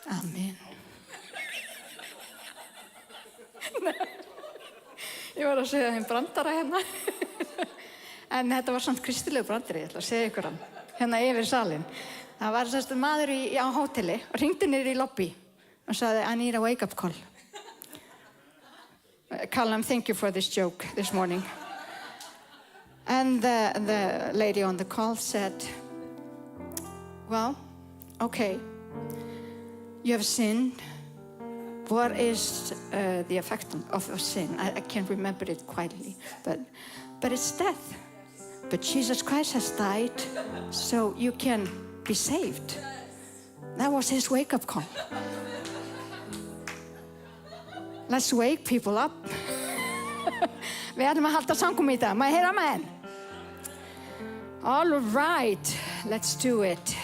Amen. Ég var að segja þeim brandara hérna. En þetta var samt kristilegu brandari, ég ætla að segja ykkur hann. Hérna yfir salinn. Það var sérstu maður á hóteli og hringdi niður í lobby og sagði, I need a wake-up call. Callum, thank you for this joke this morning. And the lady on the call said, well, okay, you have sinned. What is the effect of sin? I can't remember it quietly, but it's death. But Jesus Christ has died, so you can be saved. That was his wake-up call. Let's wake people up. Við ætlum að halda samkomu í dag. Má ég heyra amen? All right, let's do it.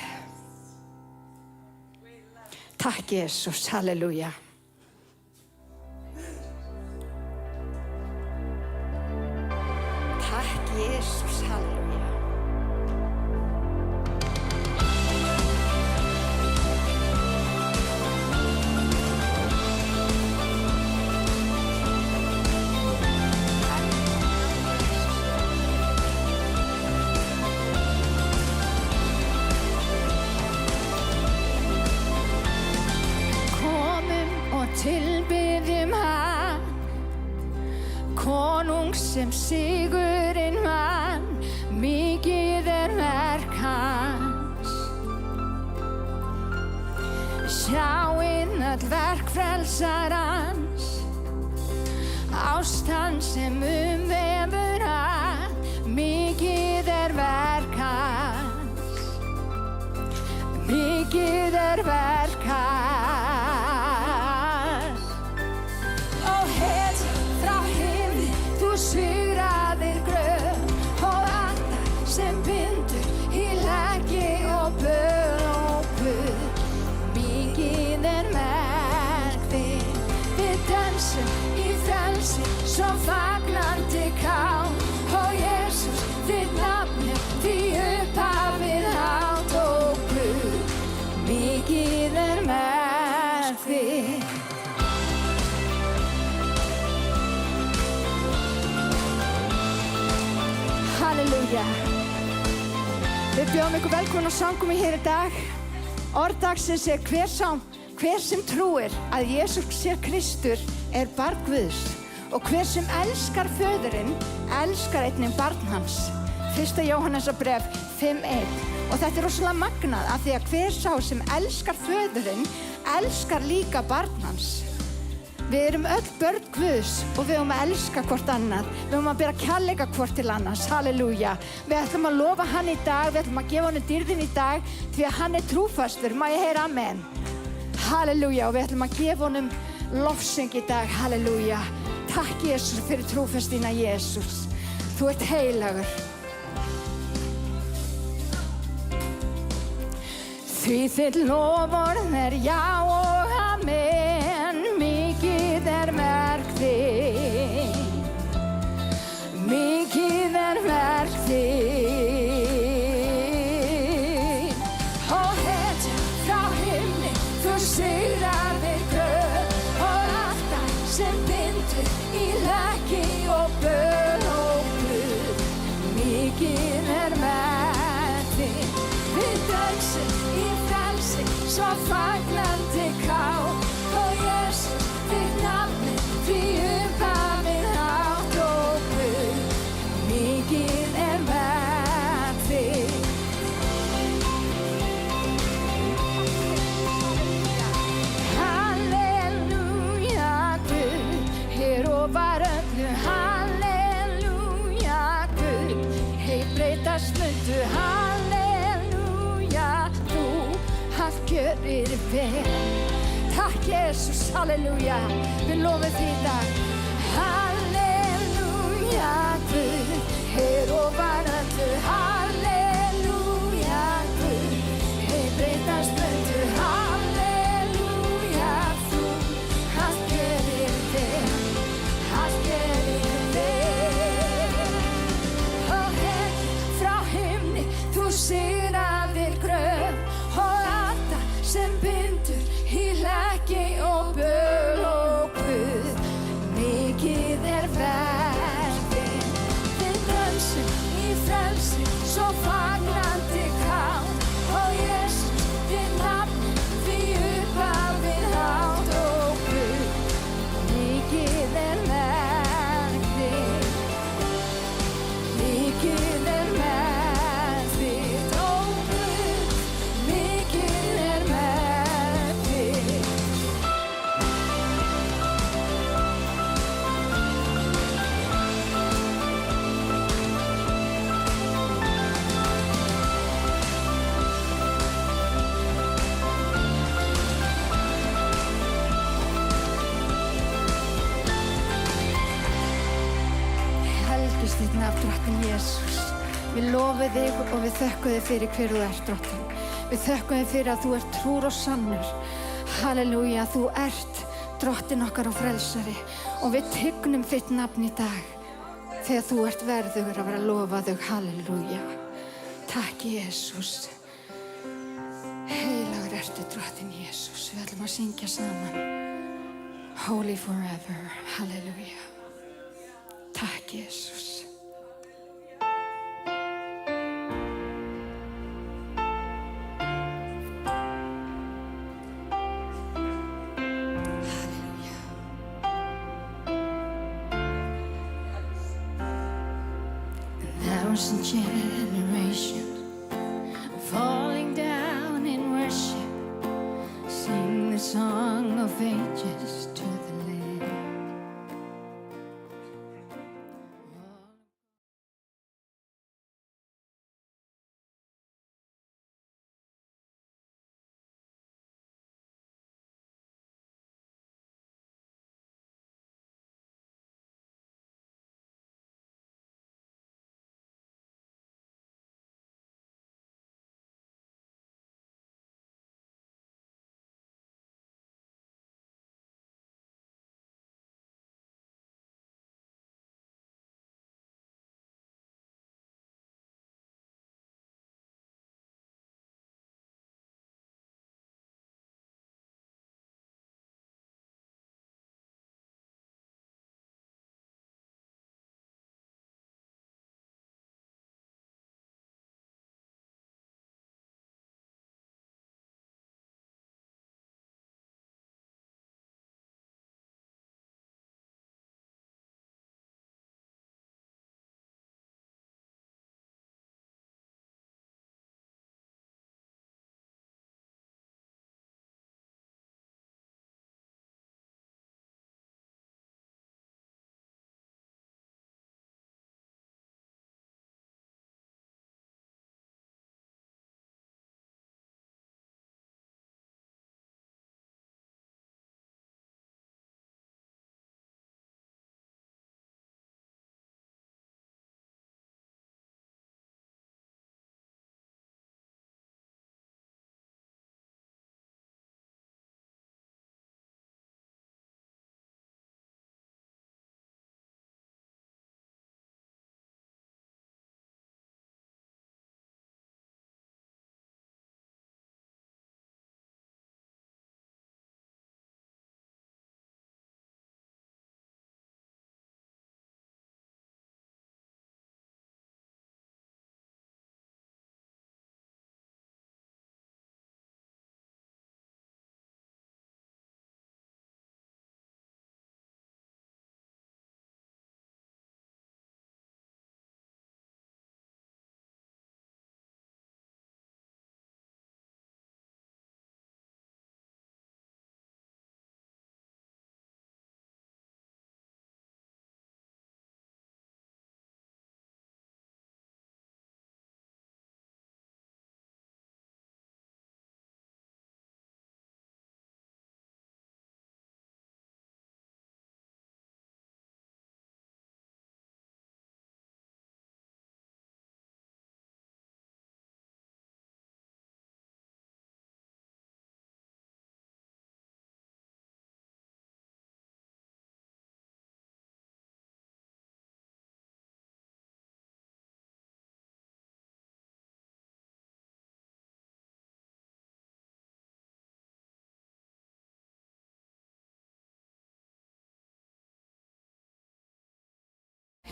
Takk Jesus, halleluja. Takk Jesus, halleluja. Tilbiðjum hann, konung sem sigurinn vann, mikið verk hans. Sjáinn öll verk frelsarans, ást hans sem umvefur hann, mikið verk hans, mikið verk hans. Sigraðir gröf og anda sem bindur í leggi og böl. Mikið verk þitt, við dönsum í frelsi svo fagnandi kál. Og Jesus, þitt nafn því upphafið hátt og Guð. Mikið verk þitt. Halleluja. Við bjóðum ykkur velkomin á samkomu hér í dag. Orð dagsins hver sem trúir að Jesús sé Kristur barn Guðs og hver sem elskar föðurinn elskar einnig barn hans. 1. Jóhannesarbréf 5:1. Og þetta rosalega magnað af því að hver sá sem elskar föðurinn elskar líka barn hans. Við erum öll börn Guðs og við höfum að elska hvort annað. Við höfum að bera kærleika hvort til annars. Halleluja. Við ætlum að lofa hann í dag, við ætlum að gefa honum dýrðin í dag því að hann trúfastur. Má ég heyra amen? Halleluja. Og við ætlum að gefa honum lofsöng í dag. Halleluja. Takk Jesus fyrir trúfastina Jesus. Þú ert heilagur. Því þitt loforð já og amen. Mikið verk þitt, mikið verk þitt. Og hetja frá himni, þú sigraðir gröf og allt það sem bindur í leggi og böl og Guð. Mikið verk þitt, við dönsum í frelsi svo fagnandi kál. Og Jesus, þitt nafn því upphafið hátt og Guð. Mikið verk þitt. Halleluja, Guð, hér ofar öllu. Halleluja, Guð, breytast mundu. Halleluja, þú haft gjörðir vel. Takk Jesus, halleluja. Við lofum því í dag. Halleluja, Guð, hér ofar öllu. Halleluja, Guð, breytast mundu. Halleluja, þú haft gjörðir vel. Haft gjörðir vel. Og hetja frá himni, þú sigraðir gröf og allt það sem bindur í þitt nafn, drottinn Jesús. Við lofum þig og við þökkum þig fyrir hver þú ert, drottinn. Við þökkum þig fyrir að þú ert trúr og sannur. Halleluja, þú ert drottinn okkar og frelsari. Og við tignum þitt nafn í dag þegar þú ert verðugur að vera lofaðug. Halleluja. Takk, Jesús. Heilagur ertu, drottinn Jesús. Við ætlum að syngja saman. Holy forever. Halleluja. Takk, Jesús. Thousand generations falling down in worship, sing the song of ages to the Lamb.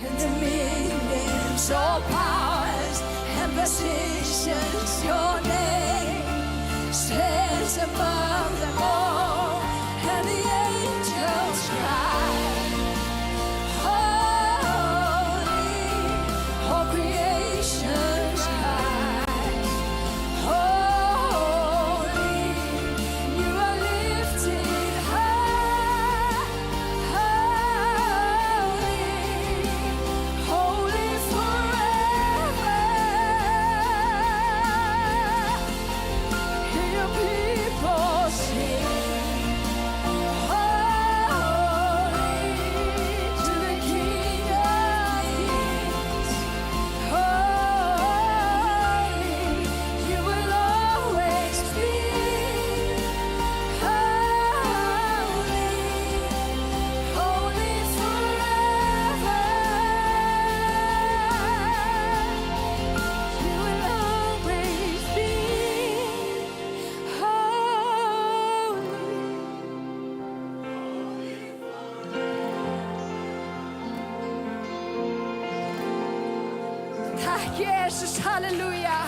And dominions, all powers and positions, your name stands above them all, and the angels cry, holy, all creation's cry, holy, you are lifted high, holy forever. Hear your people sing. Takk, Jesus, halleluja.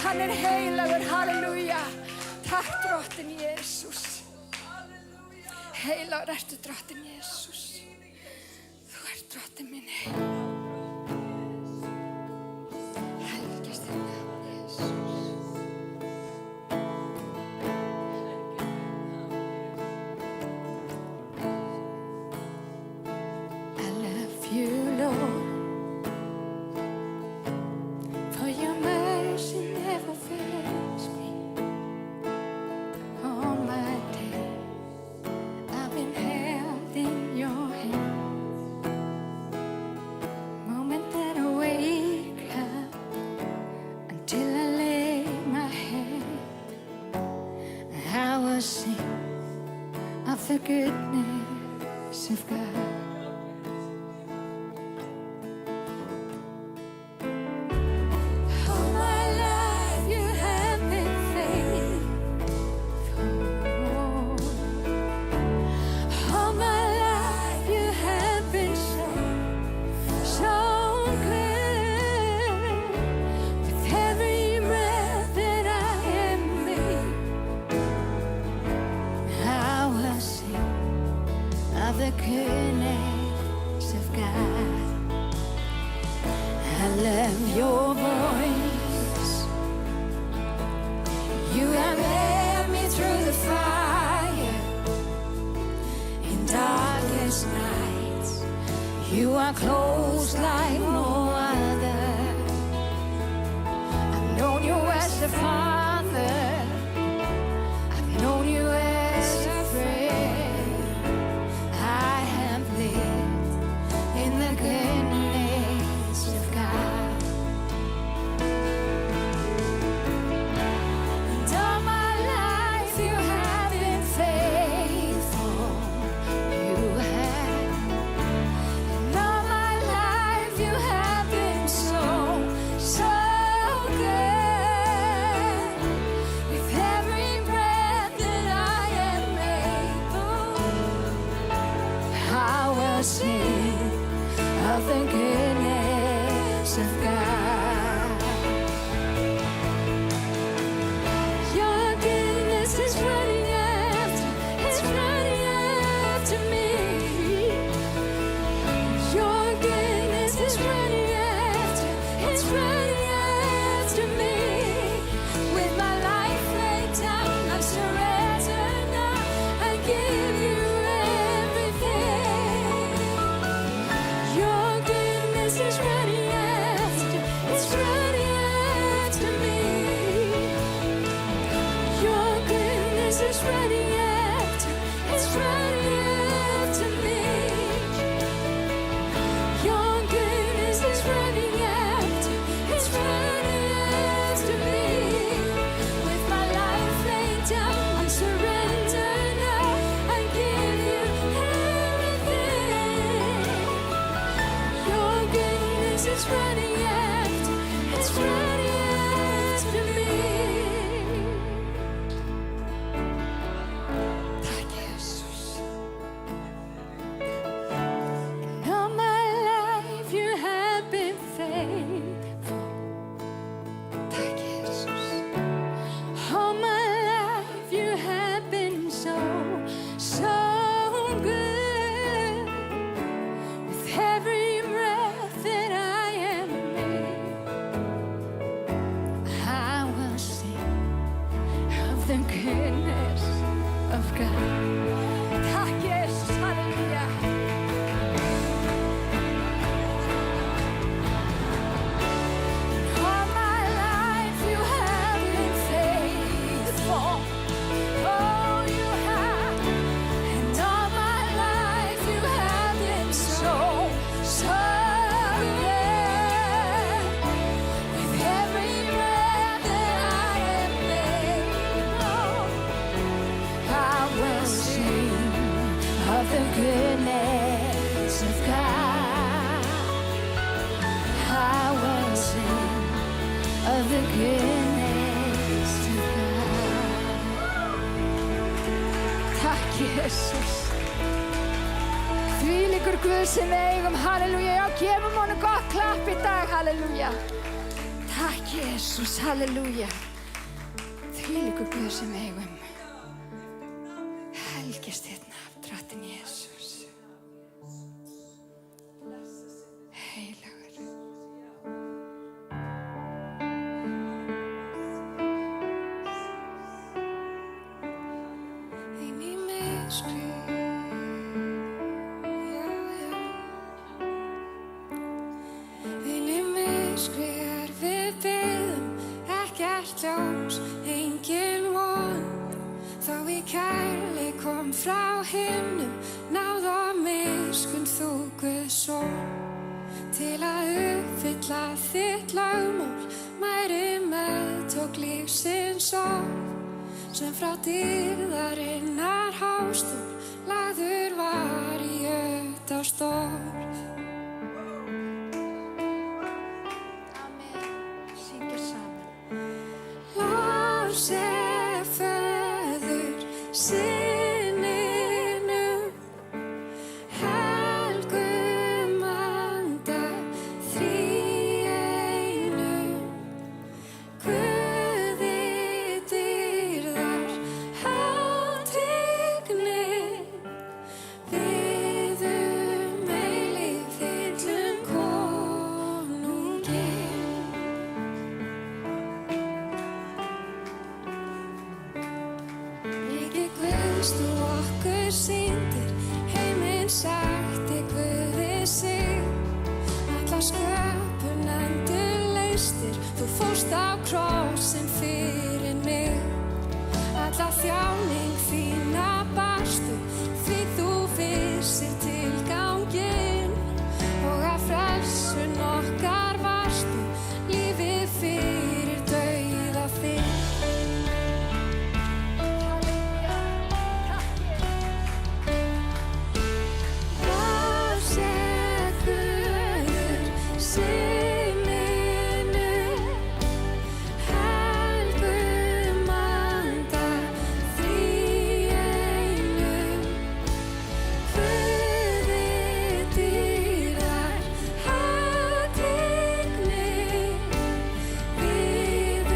Hann heilagur, halleluja. Takk, drottin Jesus. Heilagur ertu, drottin Jesus. Þú ert drottin minn. Helgist þér nafn, Jesus. I love you, Lord. For your mercy never fails me. All my day I've been held in your hand. Moment that I wake up until I lay my head, I will sing of the goodness of God. All my life you have been faithful. All my life you have been so good. With every breath that I am made, I will sing of the goodness of God. I love your voice. You have led me through the fire in darkest nights. You are close like no other. I've known you as a father. I've known you as a friend. I have lived in the goodness of God. And all my life you have been faithful. You have. And all my life you have been so, so good. With every breath that I am able, I will sing of the goodness of God. Your goodness is running after, it's running after me. Your goodness is running after, it's running after me. With my life laid down, I'm surrendered now. I give you everything. Your goodness is running after, it's running after me. Your goodness is running after, it's running after me. Your goodness is running after, it's running after me. With my life laid down, I'm surrendered now. I give you everything. Your goodness is running after, it's running after me. Tack, Jesus. And all my life you have been faithful. Tack, Jesus. All my life you have been so, so good. With every breath that I am made, I will sing of the goodness of God. Tack, Jesus, halleluja. All my life you have been faithful. Oh, you have. And all my life you have been so, so good. With every breath that I am able, I will sing of the goodness of God. I will sing of the goodness of God. Takk, Jesus. Þvílíkur Guð sem við eigum, halleluja. Já, gefum honum gott klapp í dag, halleluja. Takk, Jesús, halleluja. Þvílíkur Guð sem við eigum. Helgist þitt nafn, drottinn Jesús. Heilagur. Inn í myrkrið, inn í myrkrið við biðum, ekkert ljós, engin von. Þá í kærleik kom frá himnum, náð og miskunn þú Guðs son. Til að uppfylla þitt lögmál, mæri meðtók lífsins orð, sem frá dýrðarinnar hástól, lagður var í öll á storð. Amen. Syngja saman. Lof sé Föður, Syninum, Helgum Anda, þríeinum, Guði dýrðar, hátigni, við eilíf illum konungi. Mikið Guðs þú okkur sýndir, heiminn sætti Guði sig. Alla sköpun endurleystir, þú fórst á krossinn fyrir mig. Alla þjáning þína barstu, því þú vissir tilganginn. Og að frelsun okkar varstu, lífið fyrir dauða þinn. Lof sé Guður, Syninum, Helgum Anda, þríeinum, Guði dýrðar, hátigni, við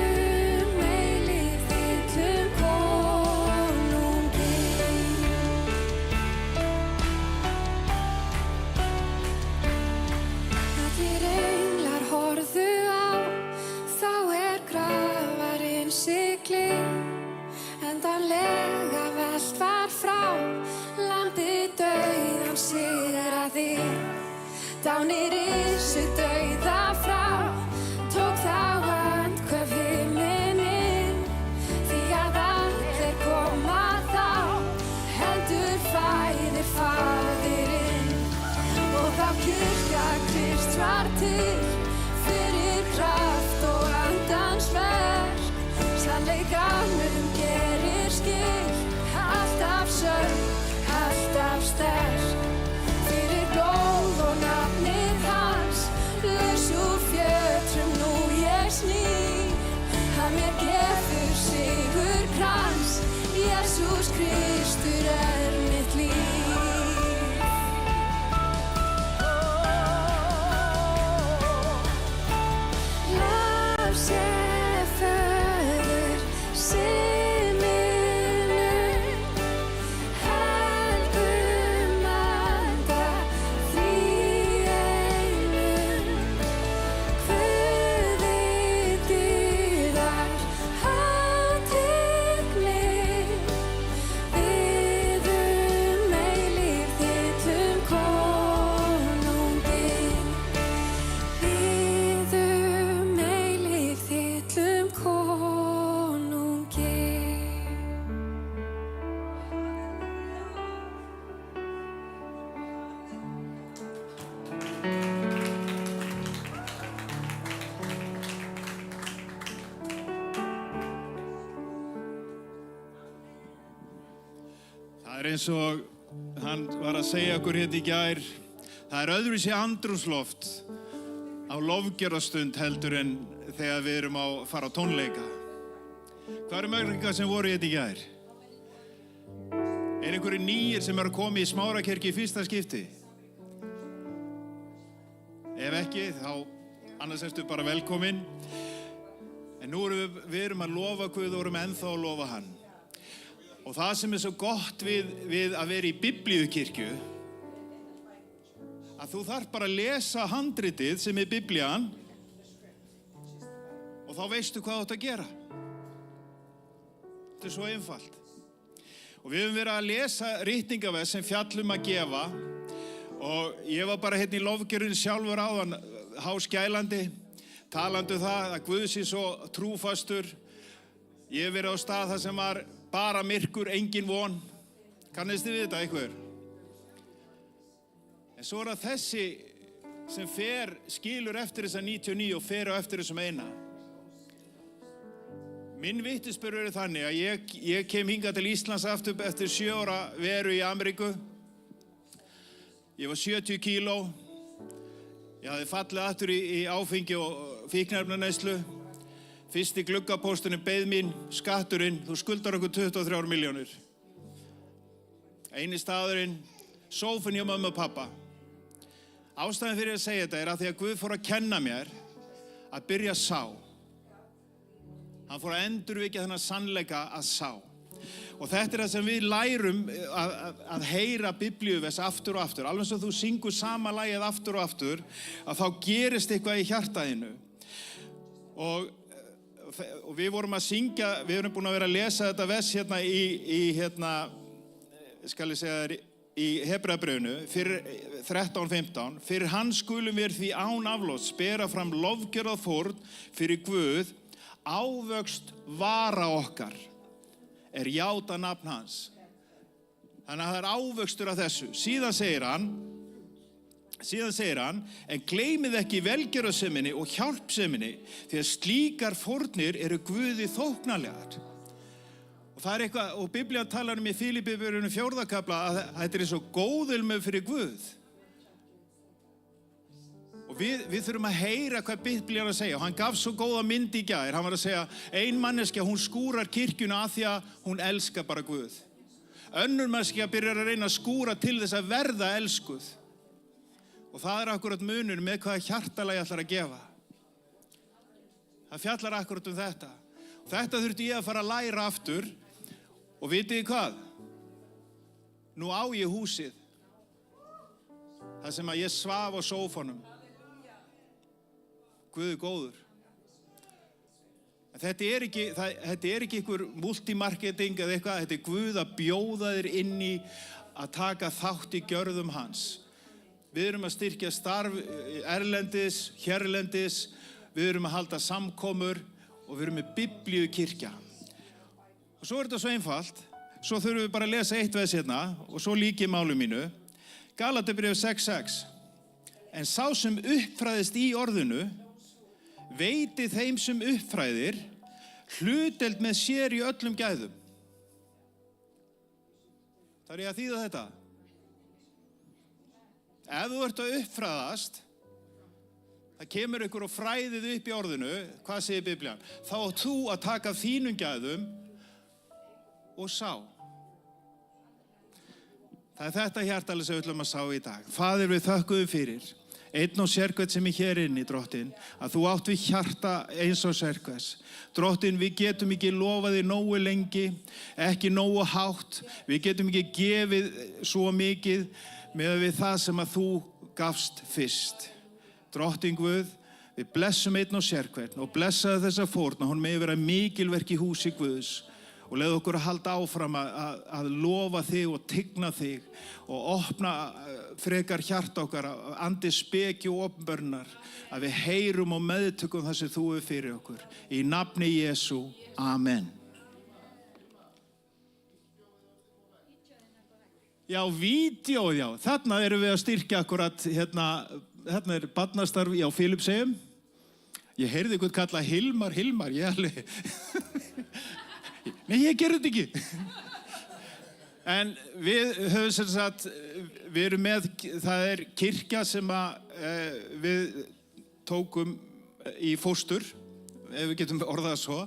eilíf illum konungi. Allir englar horfðu á, þá grafarinn siglir. Endanlega velt var frá, landi dauðan sigraði. Dánir risu dauða frá, tók þá andköf himinninn. Því að allir koma þá, heldur fæðir Faðirinn. Og þá kirkja Krist var til, fyrir kraft og andans verk. Sannleikanum gerir skil, alltaf sönn, alltaf sterk. Fyrir blóð og nafnið hans, laus úr fjötrum nú ég sný. Hann mér gefur sigurkrans, Jesús Kristur er mitt líf. Lof sé Föður, Syninum, Helgum Anda, þríeinum, Guði dýrðar, hátigni, við eilíf illum konungi. Við eilíf illum konungi. Það er eins og hann var að segja okkur hérna í gær, það er öðruvísi andrúmsloft á lofgjörðastund heldur en þegar við erum að fara á tónleika. Hvað eru mörglingar sem voru hérna í gær? Er einhverju nýir sem eru að koma í Smárakirkju í fyrsta skipti? Ef ekki, þá annars ertu bara velkomin. En nú við erum að lofa Guð og erum ennþá að lofa hann. Og það sem svo gott við að vera í biblíukirkju, að þú þarf bara að lesa handritið sem biblían og þá veistu hvað þú átt að gera. Þetta svo einfalt. Og við höfum verið að lesa ritningavers sem fjallum að gefa og ég var bara í lofgjörðin sjálfur áðan, háskælandi, talandi það að Guð sé svo trúfastur. Ég hef verið á stað þar sem var bara myrkur, engin von. Kannist þið við þetta einhver? En svo það þessi sem skilur eftir þessa 99 og fer á eftir þessum eina. Minn vitnisburður þannig að ég kem hingað til Íslands aftur eftir 7 ára veru í Ameríku. Ég var 70 kíló. Ég hafði fallið aftur í áfengi og fíkniefnaneyslu. Fyrsti gluggapósturinn beið mín, skatturinn, þú skuldar okkur 23 milljónir. Eini staðurinn, sófinn hjá mömmu og pappa. Ástæðan fyrir að segja þetta að því að Guð fór að kenna mér að byrja að sá. Hann fór að endurvekja þennan sannleika að sá. Og þetta það sem við lærum að heyra biblíuvers aftur og aftur. Alveg sem þú syngur sama lagið aftur og aftur, að þá gerist eitthvað í hjartaðinu. Og við vorum að syngja, við erum búin að vera að lesa þetta vers í Hebreabréfinu fyrir 13:15. Fyrir hann skulum við því án afláts bera fram lofgjörð og fórn fyrir Guð, ávöxt vara okkar játa nafn hans. Þannig að það ávöxtur af þessu. Síðan segir hann, en gleymið ekki velgjörðarseminni og hjálpseminni, því að slíkar fórnir eru Guði þóknanlegar. Og það eitthvað, og Biblían talar í Fílippibrefinu 4. kafla að þetta eins og góðilmur fyrir Guð. Og við þurfum að heyra hvað Biblían að segja. Og hann gaf svo góða mynd í gær. Hann var að segja, ein manneskja, hún skúrar kirkjuna af því að hún elskar bara Guð. Önnur manneskja byrjar að reyna að skúra til þess að verða elskuð. Og það akkurat munur með hvaða hjartalag ég ætlar að gefa. Það fjallar akkurat þetta. Þetta þurfti ég að fara að læra aftur. Og vitið hvað? Nú á ég húsið. Það sem að ég svaf á sófanum. Guð góður. Þetta ekki einhver multimarketing eða eitthvað, þetta Guð að bjóða þér inn í að taka þátt í gjörðum hans. Við erum að styrkja starf erlendis, hérlendis, við erum að halda samkomur og við erum með biblíukirkja. Og svo þetta svo einfalt, svo þurfum við bara að lesa eitt vers og svo líki málu mínu. Galaterbréf 6:6. En sá sem uppfræðist í orðinu, veiti þeim sem uppfræðir hlutdeild með sér í öllum gæðum. Það ég að þýða þetta. Ef þú ert að uppfræðast, það kemur ykkur og fræðið upp í orðinu, hvað segir Biblían? Þá átt þú að taka þínum gæðum og sá. Það þetta hjartalega sem við ætlum að sá í dag. Faðir, við þökkum fyrir. Einn og sérkvæð sem hér inni, Drottinn, að þú átt við hjarta eins og sérkvæðs. Drottinn, við getum ekki lofað þér nógu lengi, ekki nógu hátt. Við getum ekki gefið svo mikið með við það sem að þú gafst fyrst. Drottinn Guð, við blessum einn og sérkvæðn og blessaðu þessa fórn og hún megi vera mikilverk í húsi Guðs. Og leið okkur að halda áfram að lofa þig og tigna þig og opna frekar hjarta okkar, andi speki og opnbörnar, að við heyrum og meðtökum það sem þú er fyrir okkur. Í nafni Jesú, amen. Já, vídeóð, já. Þarna erum við að styrkja akkurat, þarna barnastarf á Filippseyjum. Ég heyrði ykkur kalla Hilmar, ég alveg... Nei, ég gerði þetta ekki. En við höfum við erum með, það kirkja sem við tókum í fóstur, ef við getum orðað svo,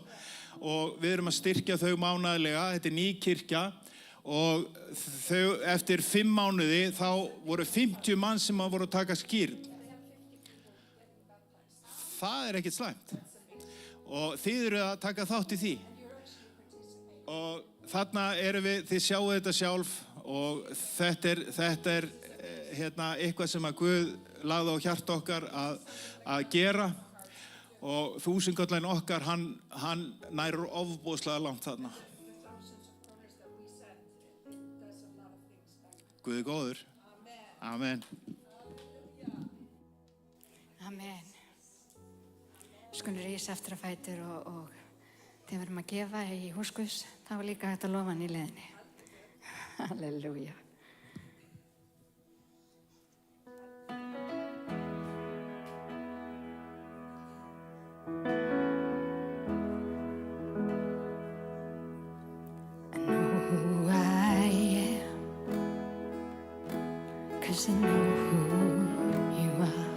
og við erum að styrkja þau mánaðarlega. Þetta ný kirkja og þau, eftir 5 mánuði, þá voru 50 mann sem voru að taka skírn. Það ekkert slæmt. og þið eru að taka þátt í því. Og þarna erum við, þið sjáu þetta sjálf og þetta er eitthvað sem að Guð lagði á hjarta okkar að gera og þúsundkallarinn okkar, hann nær ofboðslega langt þarna. Guð er góður. Amen. Amen. Skulum rísa eftir að fætur og þegar við erum að gefa í hús Guðs, þá er líka hægt að lofa hann í leiðinni. Halleluja. I know who I am, 'cause I know who you are.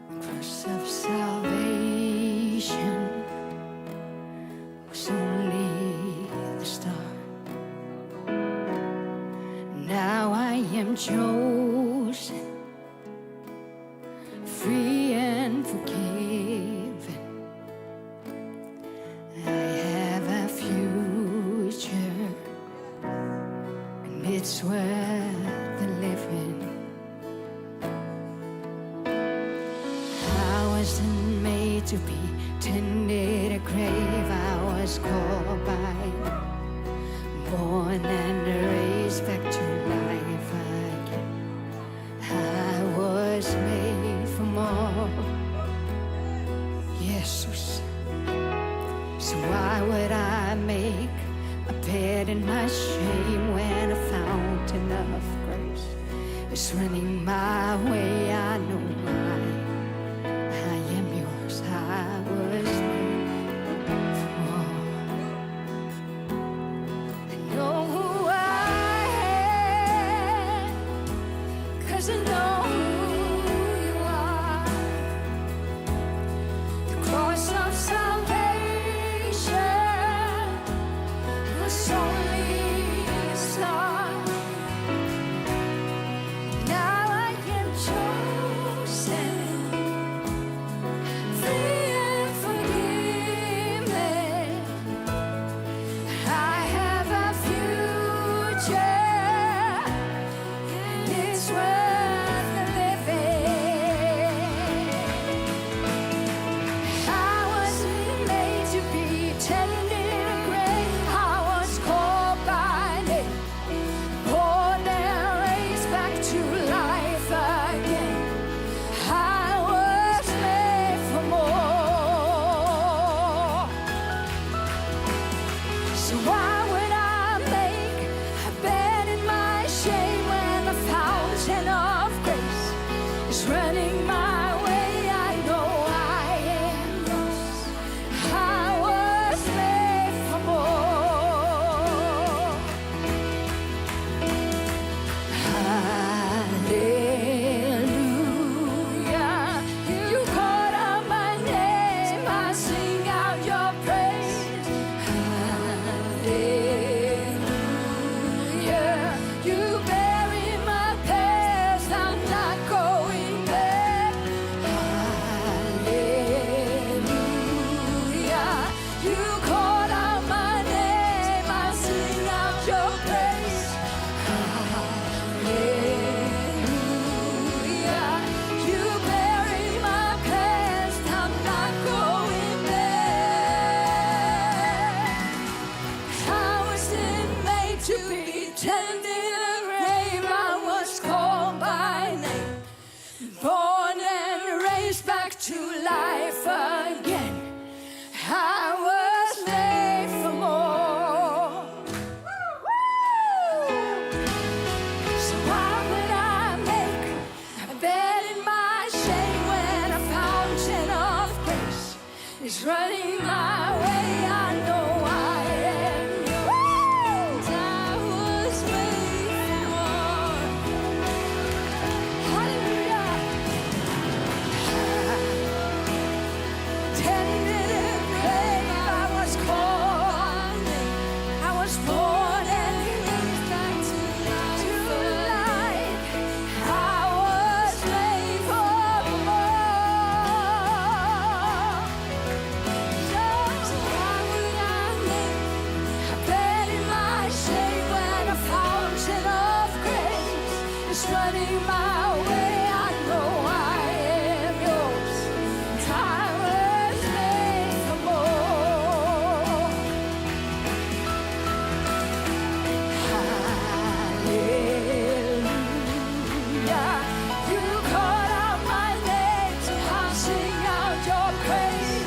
The cross of salvation was only the start. Now I am chosen, free and forgiven. I have a future, and it's worth the living. I wasn't made to be tended a grave. I was called by, born and raised back to life again. I was made for more, Jesus. So why would I make a bed in my shame when a fountain of grace is running my way? I know I am yours. I was made for more. I know who I am, 'cause I know who you are. The cross of salvation was only a start. Now I am chosen, free and forgiven. I have a future, and it's worth the living. I wasn't made to be tended in a grave. I was called by name, born and raised back to life again. I was made for more. So why would I make a bed in my shame when the fountain of grace is running my way? I know I am yours. I was made for more. Hallelujah. You called out my name, I sing out your praise. Hallelujah. You bury my past, I'm not going back. Hallelujah. You called out my name, I sing out your praise. Hallelujah. You bury my past, I'm not going back. I wasn't made to be tended in a grave. I was called by name, born and raised back to life again. I was made for more. So why would I make a bed in my shame when a fountain of grace is running my way? I know I am yours. I was made for more. Hallelujah. Tended in a grave, I was called. I was born and raised back to life. I was made for more. is running my way. I know I am yours. I was made for more. Hallelujah. You called out my name, so I'll sing out your praise.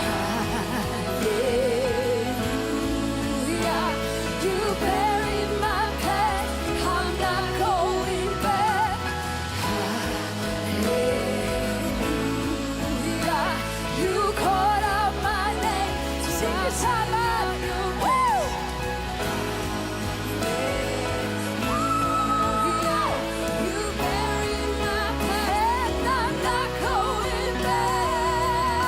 Hallelujah. You buried my pain, I'm not going back. Hallelujah. You called out my name, so sing this time out. Woo! You buried my pain, I'm not going back.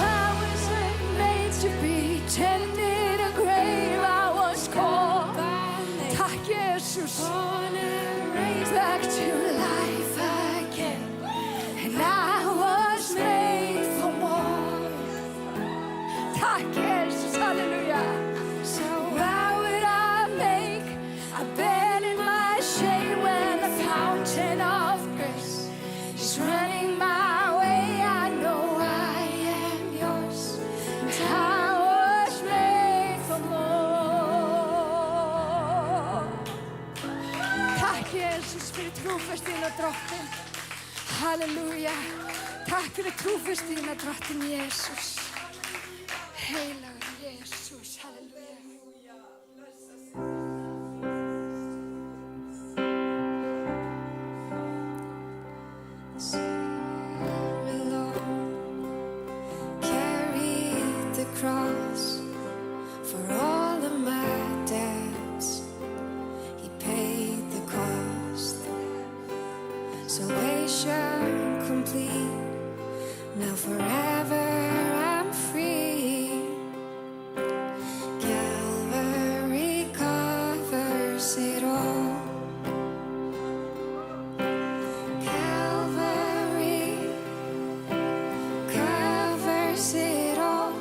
I wasn't made to be tended a grave. I was called. Tack Jesus. Back to life again. And I was made for more. Tack Jesus. Hallelujah. So why would I make a bed in my shame when the fountain of grace is running my way? I know I am yours. I was made for more. Tack Jesus fyrir trúfestina drottin. Halleluja. Takk fyrir trúfestina drottin Jesus. Heilagur Jesus. Halleluja. Carried the cross for all of my debts. He paid the cost. Salvation complete. Now forever I'm free. Calvary covers it all. Calvary covers it all.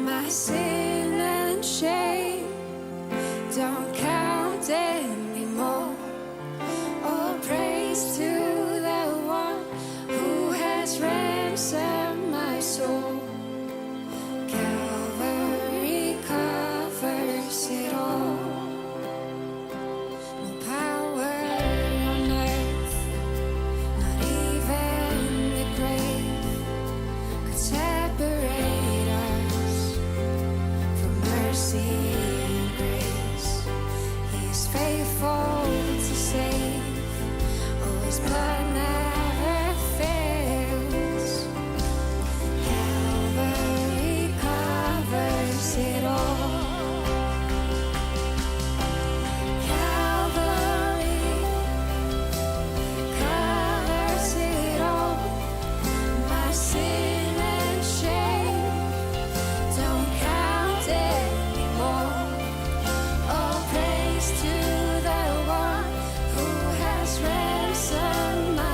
My sin and shame don't count anymore. All praise to the one who has ransomed my soul. Calvary covers it all. No power on earth, not even the grave, could separate us from mercy and grace. He is faithful to save. Oh, his blood never fails. Calvary covers it all. Calvary covers it all. My sin and shame don't count anymore. All praise to the one who has ransomed my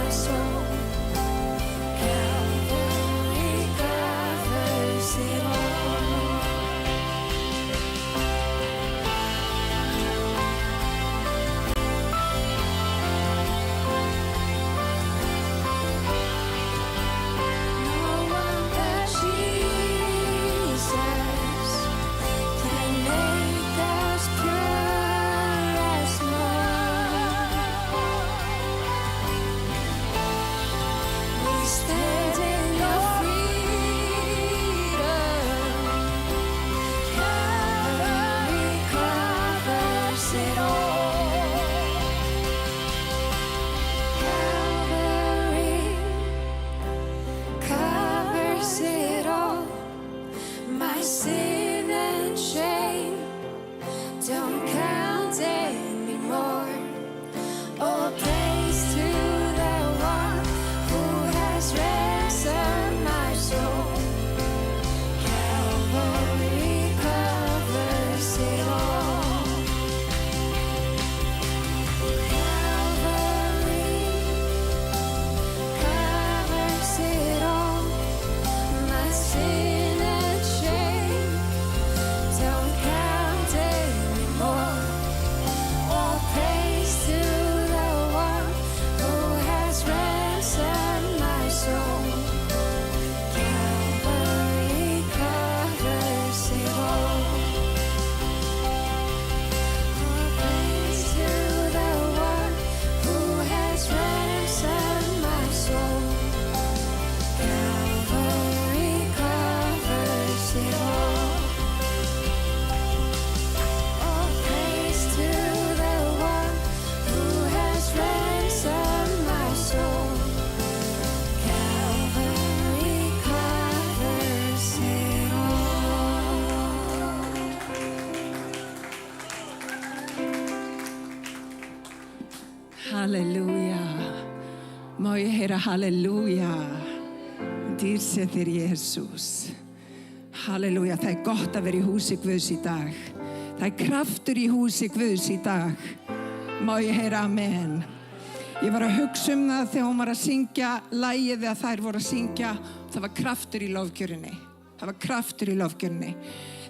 Halleluja. Má ég heyra halleluja. Dýr sé þér Jesús. Halleluja, það er gott að vera í húsi Guðs í dag. Það er kraftur í húsi Guðs í dag. Má ég heyra amen. Ég var að hugsa það þegar hún var að syngja lagið eða þær voru að syngja. Það var kraftur í lofgjörunni. Það var kraftur í lofgjörunni.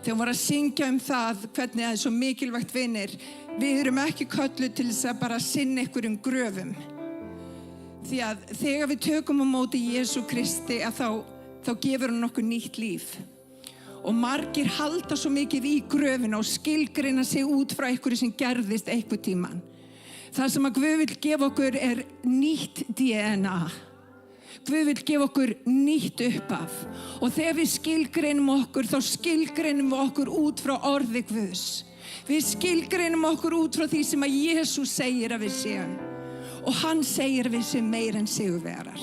Þegar hún var að syngja það hvernig það er svo mikilvægt vinir. Við erum ekki kölluð til þess að bara sinna einhverjum gröfum. Því að þegar við tökum á móti Jesú Kristi að þá gefur hann okkur nýtt líf. Og margir halda svo mikið í gröfina og skilgreina sig út frá einhverju sem gerðist einhver tíman. Það sem að Guð vill gefa okkur er nýtt DNA. Guð vill gefa okkur nýtt uppaf. Og þegar við skilgreinum okkur, þá skilgreinum við okkur út frá orði Guðs. Við skilgreinum okkur út frá því sem að Jesús segir að við séum. Og hann segir að við séum meir en sigurvegarar.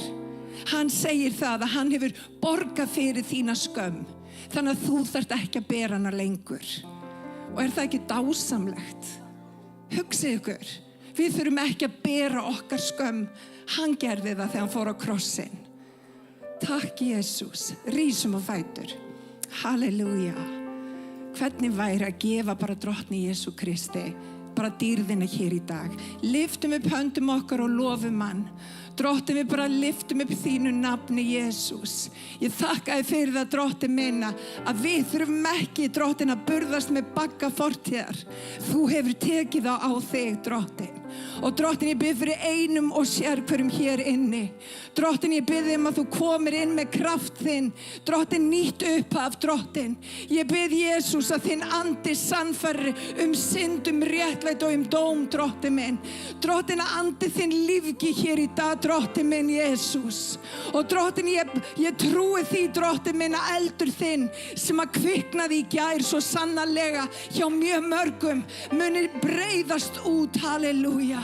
Hann segir það að hann hefur borgað fyrir þína skömm. Þannig að þú þarft ekki að bera hana lengur. Og er það ekki dásamlegt? Hugsið ykkur, við þurfum ekki að bera okkar skömm. Hann gerði það þegar hann fór á krossinn. Takk Jesús, rísum á fætur. Halleluja. Hvernig væri að gefa bara drottni Jesú Kristi, bara dýrðina hér í dag. Lyftum upp höndum okkar og lofum hann. Drottinn, við bara lyftum upp þínu nafni Jesús. Ég þakka þér fyrir það, drottinn minna, að við þurfum ekki, drottinn, að burðast með bagga fortíðar. Þú hefur tekið á þig, drottinn. Og drottinn, ég bið fyrir einum og sérhverjum hér inni. Drottinn, ég bið að þú komir inn með kraft þinn. Drottinn, nýtt upphaf, drottinn. Ég bið Jesús að þinn andi sannfæri synd, réttlæti og dóm, drottinn minn. Drottinn, að andi þinn lífgi hér í dag, drottinn minn Jesús. Og drottinn, ég trúi því, drottinn minn, að eldur þinn sem að kviknaði í gær svo sannarlega hjá mjög mörgum muni breiðast út, halleluja.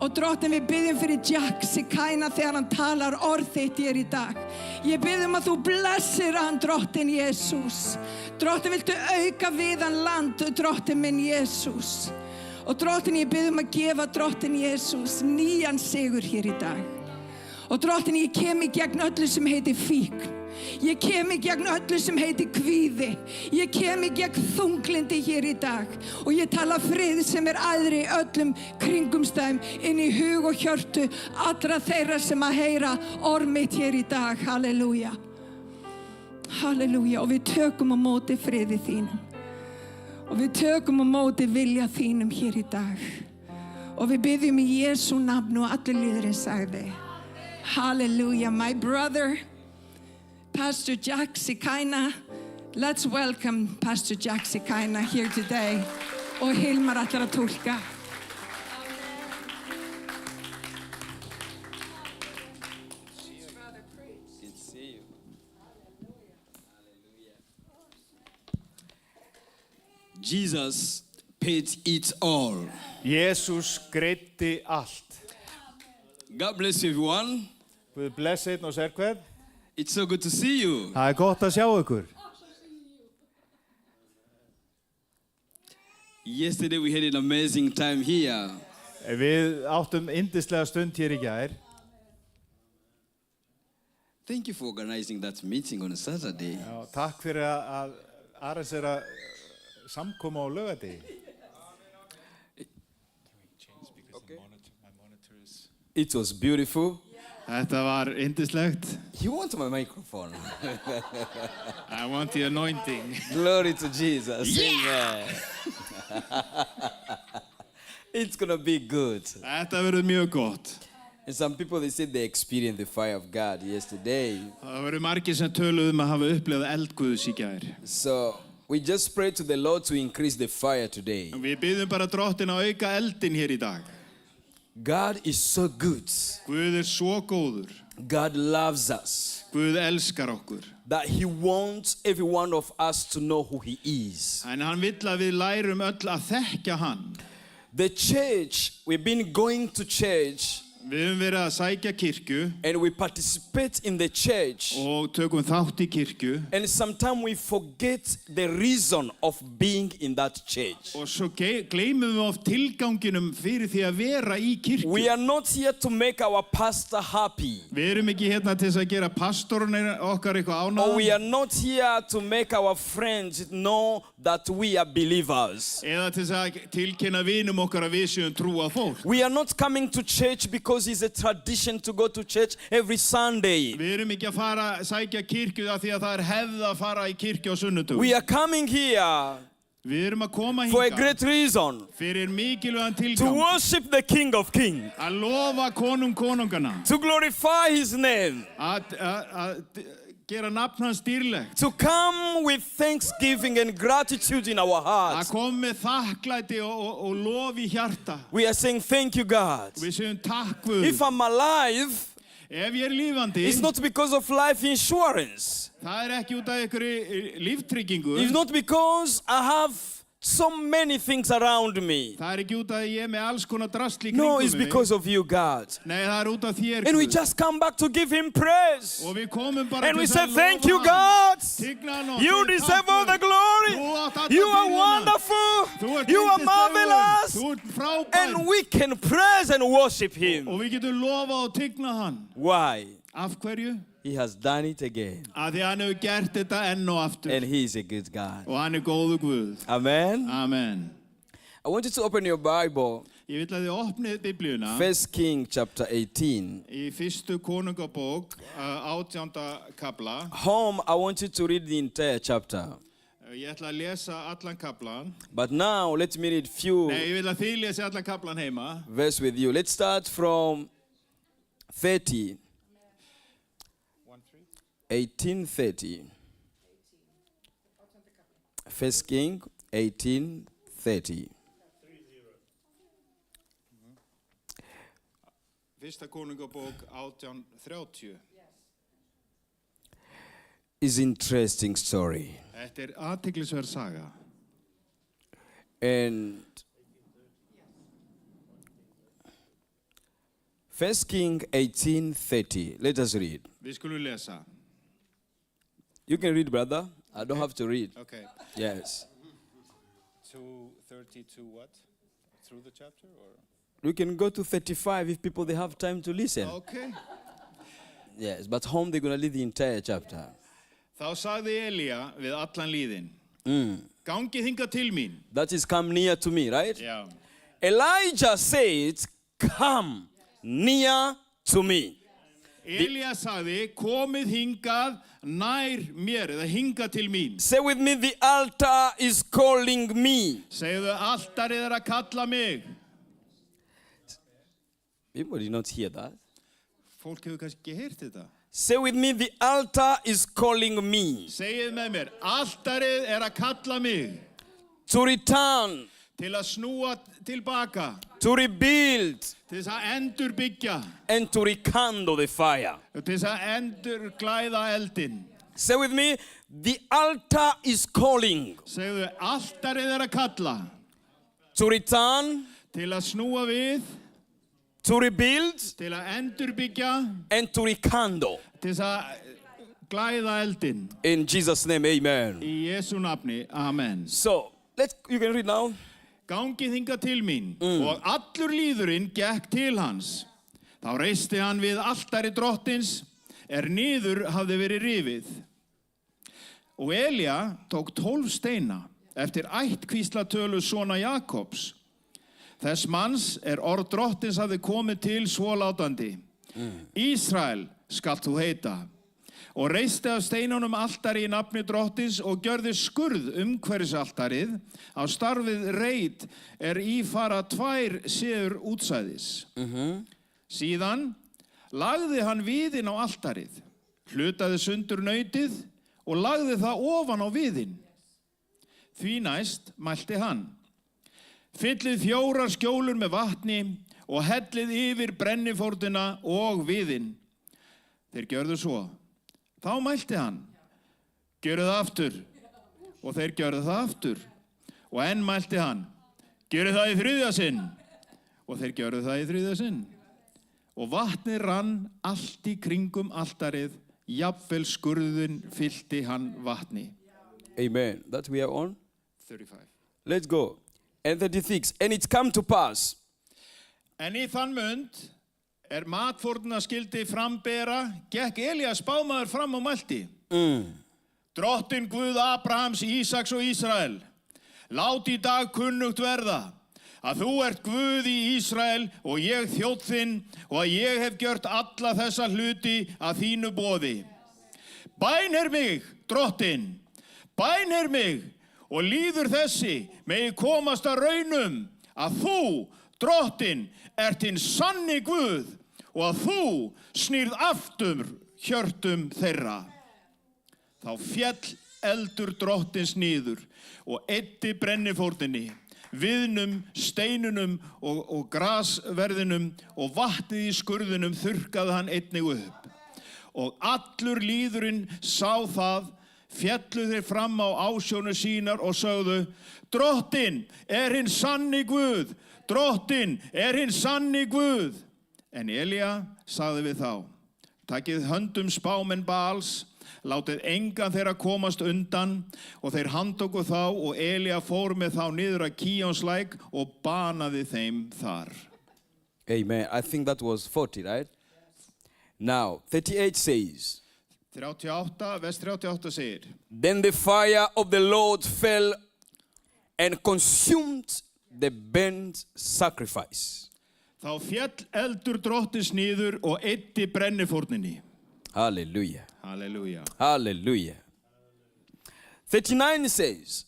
Og drottinn, við byggjum fyrir Jack Sikæna þegar hann talar orð þitt hér í dag. Ég byggjum að þú blessir hann, drottinn Jesús. Drottinn, viltu auka við hann land, drottinn minn Jesús. Og drottinn, ég byggjum að gefa drottinn Jesús nýjan sigur hér í dag. Og drottinn, ég kem í gegn öllu sem heitir fíkn. Ég kem í gegn öllu sem heitir kvíði. Ég kem í gegn þunglindi hér í dag. Og ég tala frið sem æðri öllum kringumstæðum inn í hug og hjörtu allra þeirra sem að heyra orð mitt hér í dag. Halleluja. Halleluja. Og við tökum á móti friði þínum. Og við tökum á móti vilja þínum hér í dag. Og við byggjum í Jesú nafn og allir líðurinn sagði. Halleluja. My brother, Pastor Jack Sikæna. Let's welcome Pastor Jack Sikæna here today. Og Hilmar ætlar að túlka. Jesus paid it all. Jesús greiddi allt. God bless you, everyone. Guð blessi einn og sér hver. It's so good to see you. Það er gott að sjá ykkur. Yesterday we had an amazing time here. Við áttum yndislega stund hér í gær. Thank you for organizing that meeting on a Saturday. Já, takk fyrir að arrangera samkoma á laugardegi. It was beautiful. Þetta var yndislegt. You want my microphone? I want the anointing. Glory to Jesus. Amen. It's gonna be good. Þetta verður mjög gott. And some people, they said they experienced the fire of God yesterday. Það voru margir sem töluðu að hafa upplifað eld Guðs í gær. So we just pray to the Lord to increase the fire today. Við biðjum bara drottinn að auka eldin hér í dag. God is so good. Guð er svo góður. God loves us. Guð elskar okkur. That he wants every one of us to know who he is. En hann vill að við lærum öll að þekkja hann. The church, we've been going to church. Við höfum verið að sækja kirkju and we participate in the church, og tökum þátt í kirkju and sometimes we forget the reason of being in that church. og svo gleymum við oft tilganginum fyrir því að vera í kirkju. We are not here to make our pastor happy, Við erum ekki hérna til þess að gera pastorinn okkar eitthvað or we ánægðan are not here to make our friends know that we are believers. eða til þess að tilkynna vinum okkar að við séum trúað fólk. We are not coming to church because it's a tradition to go to church every Sunday. Við erum ekki að fara að sækja kirkju af því að það hefð að fara í kirkju á sunnudögum. We are coming here Við erum að koma for a hingað great reason, fyrir mikilvægan to tilgang worship the King of Kings, að lofa konungana, to glorify His name, að gera nafn hans dýrlegt, to come with thanksgiving and gratitude in our að hearts. koma með þakklæti og lof í hjarta. We are saying thank you, God. Við segjum takk Guð. If I'm alive, Ef ég lífandi, it's not because of life insurance. það ekki út af einhverju líftryggingu. It's not because I have so many things around me. Það ekki út af ég er með alls konar drasl í No, kringum it's mig. because of you, God. Nei, það út af þér And we Guð. just come back to give Him praise. Og við komum bara And we til say, þess að thank lofa you, hann. God. Tigna hann og You segja, deserve "Takk, all the Guð." glory. Þú átt alla You are dýrðina. wonderful. Þú ert You are yndislegur. marvelous. Þú ert frábær. And we can praise and worship Him. Og við getum lofað og tigna hann. Why? Af hverju? He has done it again. Af því hann hefur gert þetta enn og aftur. And He is a good God. Og hann góðu Guð. Amen. Amen. I want you to open your Bible. Ég vil að þið opnið Biblíuna 1 King chapter 18. í fyrstu konungabók 18. kapla. Home, I want you to read the entire chapter. Ég ætla að lesa allan kaplan. But now, let me read few Nei, ég vil að þið lesi allan kaplan heima. verse with you. Let's start from 30. 18:30. 1 King 18:30. Fyrsta konungabók 18:30. It's an interesting story. Þetta athyglisverð saga. And 1 King 18:30. Let us read. Við skulum lesa. You can read, brother. I don't have to read. Okay. Yes. 2:32 what? Through the chapter or? We can go to 35 if people they have time to listen. Okay. Yes, but home they're going to read the entire chapter. Þá sagði Elía við allan líðinn. Gangið hingað til mín. That is come near to me, right? Já. Elijah said, come near to me. Elía sagði, komið hingað nær mér, eða hingað til mín. Say with me, the altar is calling me. Segðu, altarið að kalla mig. People did not hear that. Fólk hefur kannski ekki heyrt þetta. Say with me, the altar is calling me. Segið með mér, altarið að kalla mig. To return, Til að snúa tilbaka. to rebuild, Til þess að endurbyggja. and to rekindle the fire. Til þess að endurglæða eldinn. Say with me, the altar is calling. Segðu, altarið að kalla. To return, Til að snúa við. to rebuild, Til að endurbyggja. and to rekindle. Til þess að glæða eldinn. In Jesus' name, amen. Í Jesú nafni, amen. So, you can read now. Gangið hingað til mín og allur líðurinn gekk til hans. Þá reisti hann við altari drottins niður hafði verið rifið. Og Elía tók 12 steina eftir ættkvíslatölu sona Jakobs. Þess manns orð drottins hafði komið til svólátandi. Ísrael skalt þú heita. Og reisti af steinunum altari í nafni drottins og gjörði skurð umhverfis altarið. Á starfið reit ífara 2 seður útsæðis. Síðan lagði hann viðinn á altarið, hlutaði sundur nautið og lagði það ofan á viðinn. Því næst mælti hann. Fyllið 4 skjólur með vatni og hellið yfir brennifórnina og viðinn. Þeir gjörðu svo. Þá mælti hann, gjörðu það aftur, og þeir gjörðu það aftur. Og enn mælti hann, gjörðu það í 3. sinn, og þeir gjörðu það í 3. sinn. og vatnið rann allt í kringum altarið, jafnvel skurðin fyllti hann vatni. Amen. That we are on. 35. Let's go. And 36. And it come to pass. En í þann mund matfórnina skildi frambera, gekk Elías spámaður fram og mælti. Drottinn Guð Abrahams, Ísaks og Ísrael, lát í dag kunnugt verða, að þú ert Guð í Ísrael og ég þjónn þinn og að ég hef gjört alla þessa hluti að þínu boði. Bænheyrð mig, Drottinn, bænheyrð mig, og líður þessi megi komast að raunum að þú, Drottinn, ert hinn sanni Guð og að þú snýrð aftur hjörtum þeirra. Þá féll eldur Drottins niður og eyddi brennifórninni, viðnum, steinunum og grasverðinum og vatnið í skurðinum þurrkaði hann einnig upp. Og allur lýðurinn sá það, féllu þeir fram á ásjónu sínar og sögðu, Drottinn er hinn sanni Guð, Drottinn er hinn sanni Guð. En Elía sagði við þá, takið höndum spámenn Baals, látið engan þeirra komast undan, og þeir handtóku þá og Elía fór með þá niður að Kíjónslæk og banaði þeim þar. Amen. I think that was 40, right? Now, 38 says, 38, vers 38 segir, Then the fire of the Lord fell and consumed the burnt sacrifice. Þá féll eldur Drottins niður og eyddi brennifórninni. Hallelujah. Halleluja. Hallelujah. 39 says,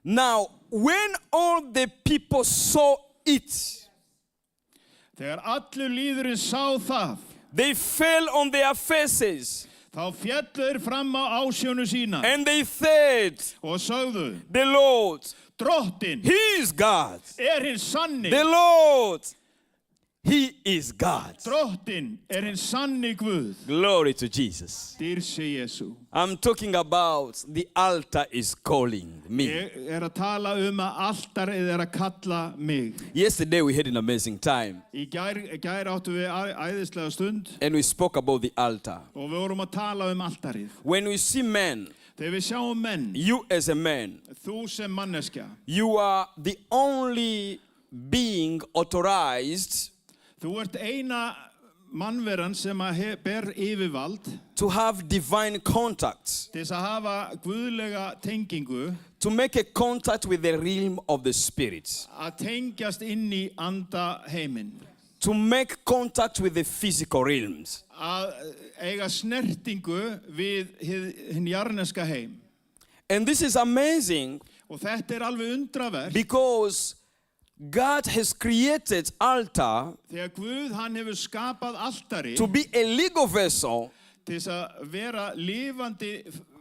Now when all the people saw it, Þegar allur lýðurinn sá það, they fell on their faces þá féllu þeir fram á ásjónu sína and they said, og sögðu, The Lord, Drottinn He is God. er hinn sanni. The Lord, He is God. Drottinn er hinn sanni Guð. Glory to Jesus. Dýr sé Jesú. I'm talking about the altar is calling me. Ég að tala að altarið að kalla mig. Yesterday we had an amazing time Í gær áttu við æðislega stund and we spoke about the altar. og við vorum að tala altarið. When we see men, Þegar við sjáum menn, you as a man, þú sem manneskja, you are the only being authorized þú ert eina mannveran sem ber yfirvald to have divine contact, til þess að hafa guðlega tengingu, to make a contact with the realm of the spirit, að tengjast inn í anda heiminn, to make contact with the physical realms. að eiga snertingu við hinn jarneska heim. And this is amazing Og þetta alveg undraverk, because God has created altar þegar Guð hann hefur skapað altari to be a legal vessel til þess að vera lifandi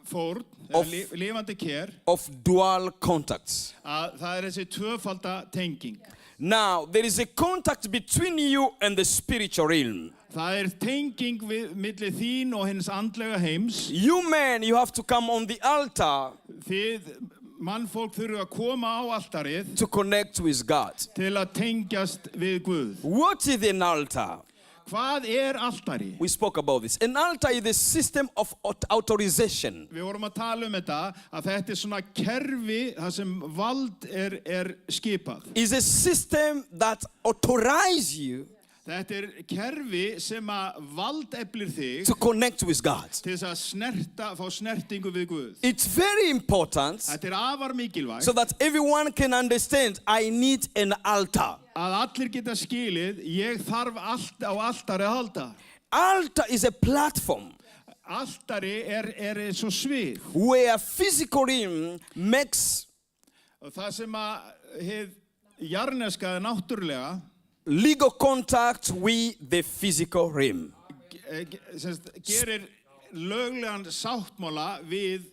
fórn, Of- lifandi kér, of dual contacts. að það þessi tvöfalda tenging. Now, there is a contact between you and the spiritual realm. Það tenging milli þín og hins andlega heims. You men, you have to come on the altar Þið mannfólk þurfa að koma á altarið to connect with God. til að tengjast við Guð. What is an altar? Hvað altari? We spoke about this. An altar is the system of authorization. Við vorum að tala þetta, að þetta svona kerfi þar sem vald skipað. It's a system that authorizes you Þetta kerfi sem að valdeflir þig to connect with God. til þess að fá snertingu við Guð. It's very important Þetta afar mikilvægt so that everyone can understand I need an altar. að allir geta skilið, ég þarf allt á altari að halda. Altar is a platform Altari eins og svið. where physical realm makes Og það sem að hið jarneska náttúrulega legal contact with the physical realm. gerir löglegan sáttmála við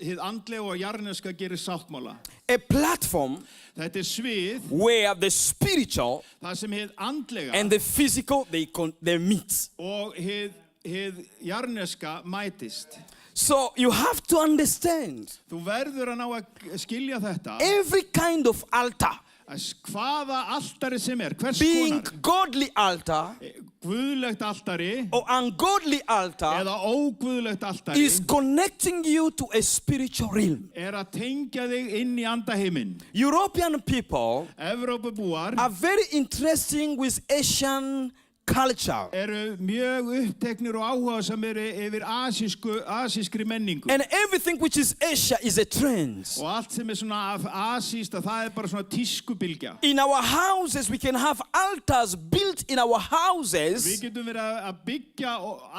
hið andlega og jarneska gerir sáttmála. A platform Þetta svið, where the spiritual það sem hið andlega and the physical they meet. og hið jarneska mætist. So you have to understand Þú verður að ná að skilja þetta, every kind of altar hvaða altari sem hvers being konar, godly altar guðlegt altari or ungodly altar, eða óguðlegt altari, is connecting you to a spiritual realm. að tengja þig inn í andaheiminn. European people Evrópubúar are very interesting with Asian culture. eru mjög uppteknir og áhugasamir yfir asískri menningu. And everything which is Asia is a trend. Og allt sem svona asíst, það bara svona tískubylgja. In our houses, we can have altars built in our houses Við getum verið að byggja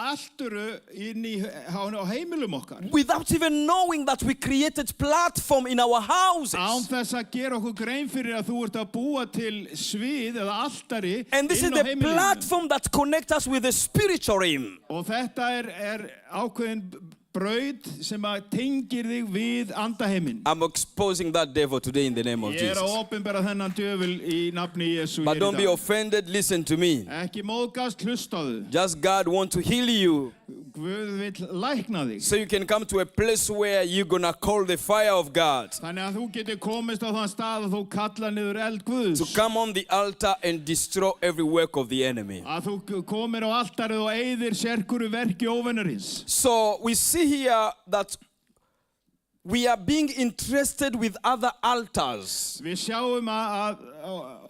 alturu inn á heimilum okkar. without even knowing that we created platform in our houses. Án þess að gera okkur grein fyrir að þú ert að búa til svið eða altari And this is inn á the heimilinu. platform that connects us with the spiritual realm. Og þetta ákveðin braut sem að tengir þig við andaheiminn. I'm exposing that devil today in the name of Ég Jesus. að opinbera þennan djöful í nafni Jesú But hér don't í be dag. offended, listen to me. Ekki móðgast, hlustaðu. Just God want to heal you Guð vill lækna þig. so you can come to a place where you're gonna call the fire of God Þannig að þú getur komist á þann stað að þú kalla niður eld Guðs. to come on the altar and destroy every work of the enemy. Að þú komir á altarið og eyðir sérkuru verki óvinarins. So we see here that we are being interested with other altars. Við sjáum að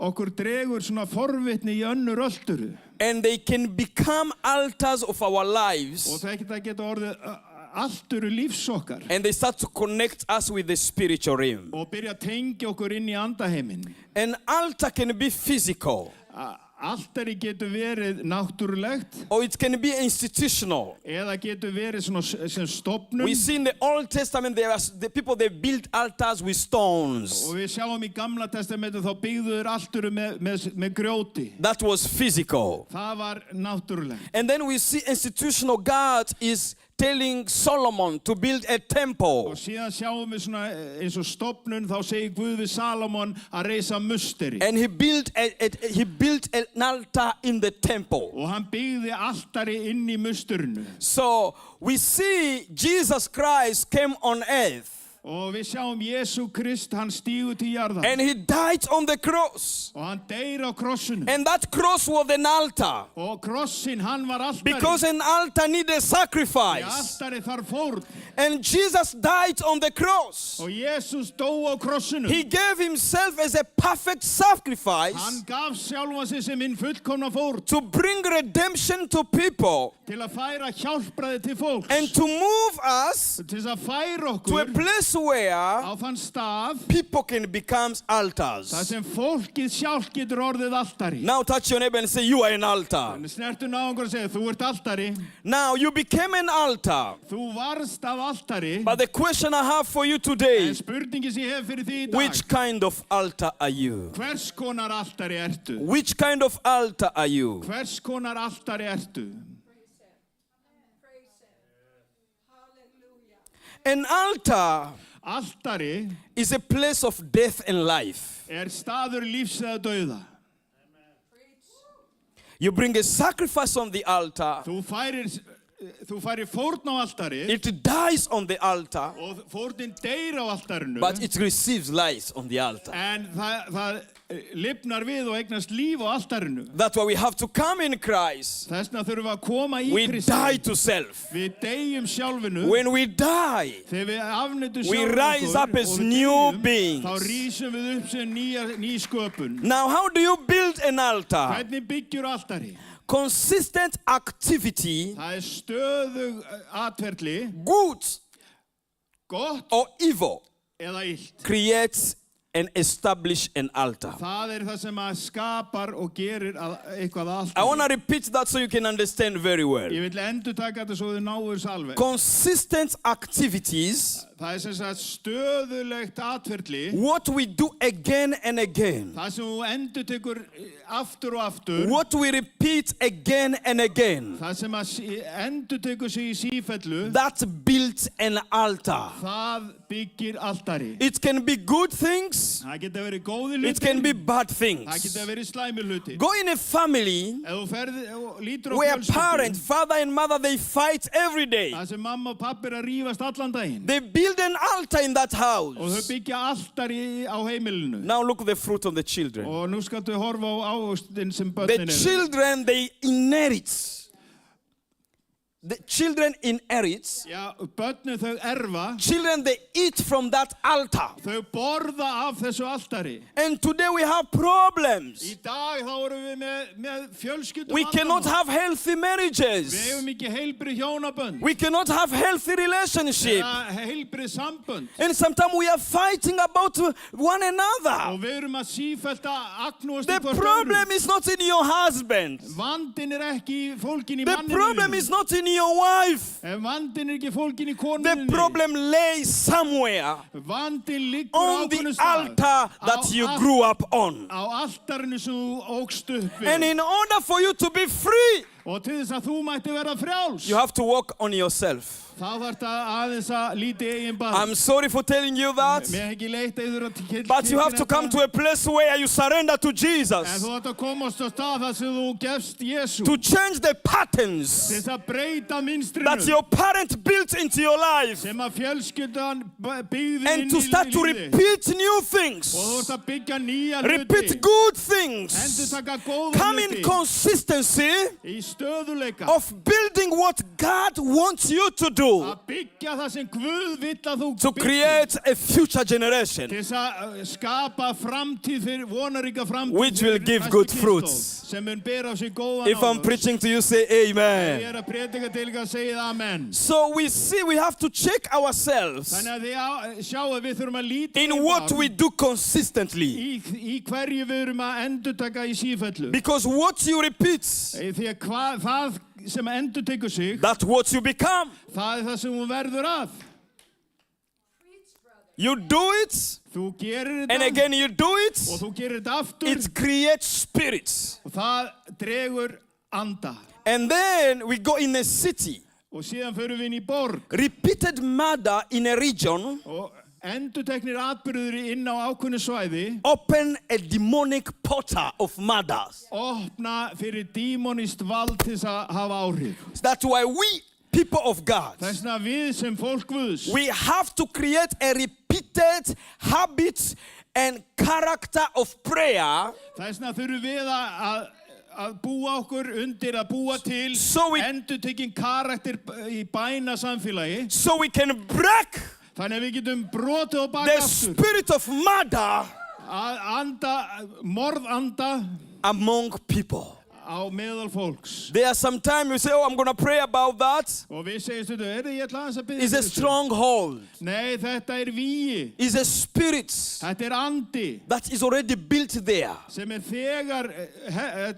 okkur dregur svona forvitni í önnur ölduru. And they can become altars of our Og lives. það geta orðið alturu lífs okkar. And they start to connect us with the spiritual realm. Og byrja að tengja okkur inn í andaheiminn. An altar can be physical Altari getur verið náttúrulegt or it can be institutional. eða getur verið svona sem stofnun. We see in the Old Testament there are the people they built altars with stones. Og við sjáum í Gamla testamentu þá byggðu þeir alturu með grjóti. That was physical. Það var náttúrulegt. And then we see institutional. God is telling Solomon to build a temple. Og síðan sjáum við svona eins og stofnun, þá segir Guð við Salomon að reisa musteri. And he built an altar in the temple. Og hann byggði altari inn í musturinu. So we see Jesus Christ came on earth Og við sjáum Jesú Krist, hann stígur til jarðar. and he died on the cross. Og hann deyr á krossinu. And that cross was an altar Og krossin, hann var altari. because an altar needed sacrifice. Altari þarf fórn. And Jesus died on the cross. Og Jesús dó á krossinu. He gave himself as a perfect sacrifice Hann gaf sjálfan sig sem hinn fullkomna fórn to bring redemption to people til að færa hjálpræði til fólks. and to move us Til þess að færa to a okkur place where á þann stað people can become þar altars. sem fólkið sjálf getur orðið altari. Now touch your neighbor and say, you are an altar. Snertu náungur og segja, þú ert altari. Now you became an altar. Þú varst af altari. But the question I have for you today, En spurningi sem ég hef fyrir því í dag. which kind of altar are you? Hvers konar altari ertu? Which kind of altar are you? Hvers konar altari ertu? An altar Altari is a place of death and life. staður lífs eða dauða. You bring a sacrifice on the altar. Þú færir fórn á altari It dies on the altar, og fórnin deyr á altarinu. but it receives life on the altar. En það lifnar við og eignast líf á altarinu. That's why we have to come in Christ. Þessna þurfum við að koma í We Kristi. die to self. Við deyjum sjálfinu. When we die, Þegar við afnýtum we sjálfum rise up as og við new deyjum, beings. þá rísum við upp sem ný sköpun. now how do you build an altar? Hvernig byggjur altari? Consistent activity, Það stöðug atferli, good gott or evil, eða illt. creates and establish an altar. Það það sem að skapar og gerir eitthvað altari. I want to repeat that so you can understand very well. Ég vil endurtaka þetta svo þið náu þessu alveg. Consistent activities, Það sem sagt stöðulegt atferli. what we do again and again, Það sem þú endurtekur aftur og aftur. what we repeat again and again, Það sem að endurtekur sig í sífellu. that builds an altar. Það byggir altari. It can be good things things. Það geta verið góði It can hlutir. be bad Það things. geta verið slæmi hlutir. Go in a family Ef þú ferð og lítur á where fjölskyldu, parents, father and mother, they fight every day. það sem mamma og pappi að rífast allan daginn. They build an altar in that Og house. þau byggja altari á heimilinu. Now look at the fruit of the children. Og nú skaltu horfa á ávöxtin sem The börnin eru. children, they inherit. The children inherit. Já, börnin þau erfa, Children, they eat from that altar. þau borða af þessu altari. And today we have problems. Í dag þá erum við með fjölskyldu We cannot vandamál. have healthy Við marriages. hefum ekki heilbrið hjónabönd. We cannot have healthy relationship. Eða heilbrið sambönd. And sometimes we are fighting about one another. Og við erum að sífellt að agnúast The problem is not in your husband. Vandinn ekki fólkin í The manninu. problem is not in your wife. Ef vandinn ekki fólkin í The konunni. problem lays somewhere Vandinn liggur on the ákveðnum stað. altar that you grew up on. Á altarinu sem þú ógst upp við. And in order for you to be free, Og til þess að þú mætti vera frjáls. you have to work on yourself. Þá þarf það aðeins að líti eigin barn. I'm sorry for telling you that, Mér ekki leitt að þú eru að but you have to come to a place where you surrender to En Jesus þú ætti að komast á stað þar sem þú gefst Jésu. to change the Til patterns þess að breyta minstrinu. that your parent built into your life Sem að fjölskyldan byggði and inn to í start to lífið. repeat new Og þú things, ert að byggja nýja repeat hluti. good things, Endurtaka góða come in hluti. consistency Í stöðuleika. of building what God wants you to do Að byggja það sem Guð vill að þú to byggir. create a future generation Til þess að skapa framtíð fyrir vonaríka framtíð which will fyrir give næstu good kynslóð, fruits. sem mun bera á sig góðan If I'm ávöxt. preaching to you, say Ég amen. að predika til að segja amen. So we see we have to check ourselves Þannig að þið sjá að við þurfum að líta in what we do consistently. í hverju við erum að endurtaka í sífellu. Because what you repeat, Því að það sem endurtekur sig, that's what you become. það það sem hún verður að. You do it, Þú gerir and þetta again you do og it. þú gerir þetta aftur It creates spirits. og það dregur anda. And then we go in a city. Og síðan förum við inn í borg Repeated murder in a region og endurteknir atbyrður inn á ákveðnu svæði open a demonic portal of murders. opna fyrir dímonist vald til þess að hafa áhrif. That's why we, people of God, Þess vegna við sem fólk Guðs, we have to create a repeated habit and character of prayer þess vegna þurfum við að búa okkur undir að búa til So we- endurtekinn karakter í bæna samfélagi. so we can break Þannig að við getum brotið á bak the aftur. spirit of murder Morðanda among people. á meðal fólks. There are some times you say, oh, I'm going to pray about that. Og við segjum stundu, ég ætla aðeins að byrja It's a stronghold. Nei, þetta vígi. It's a spirit Þetta andi that is already built there. sem þegar,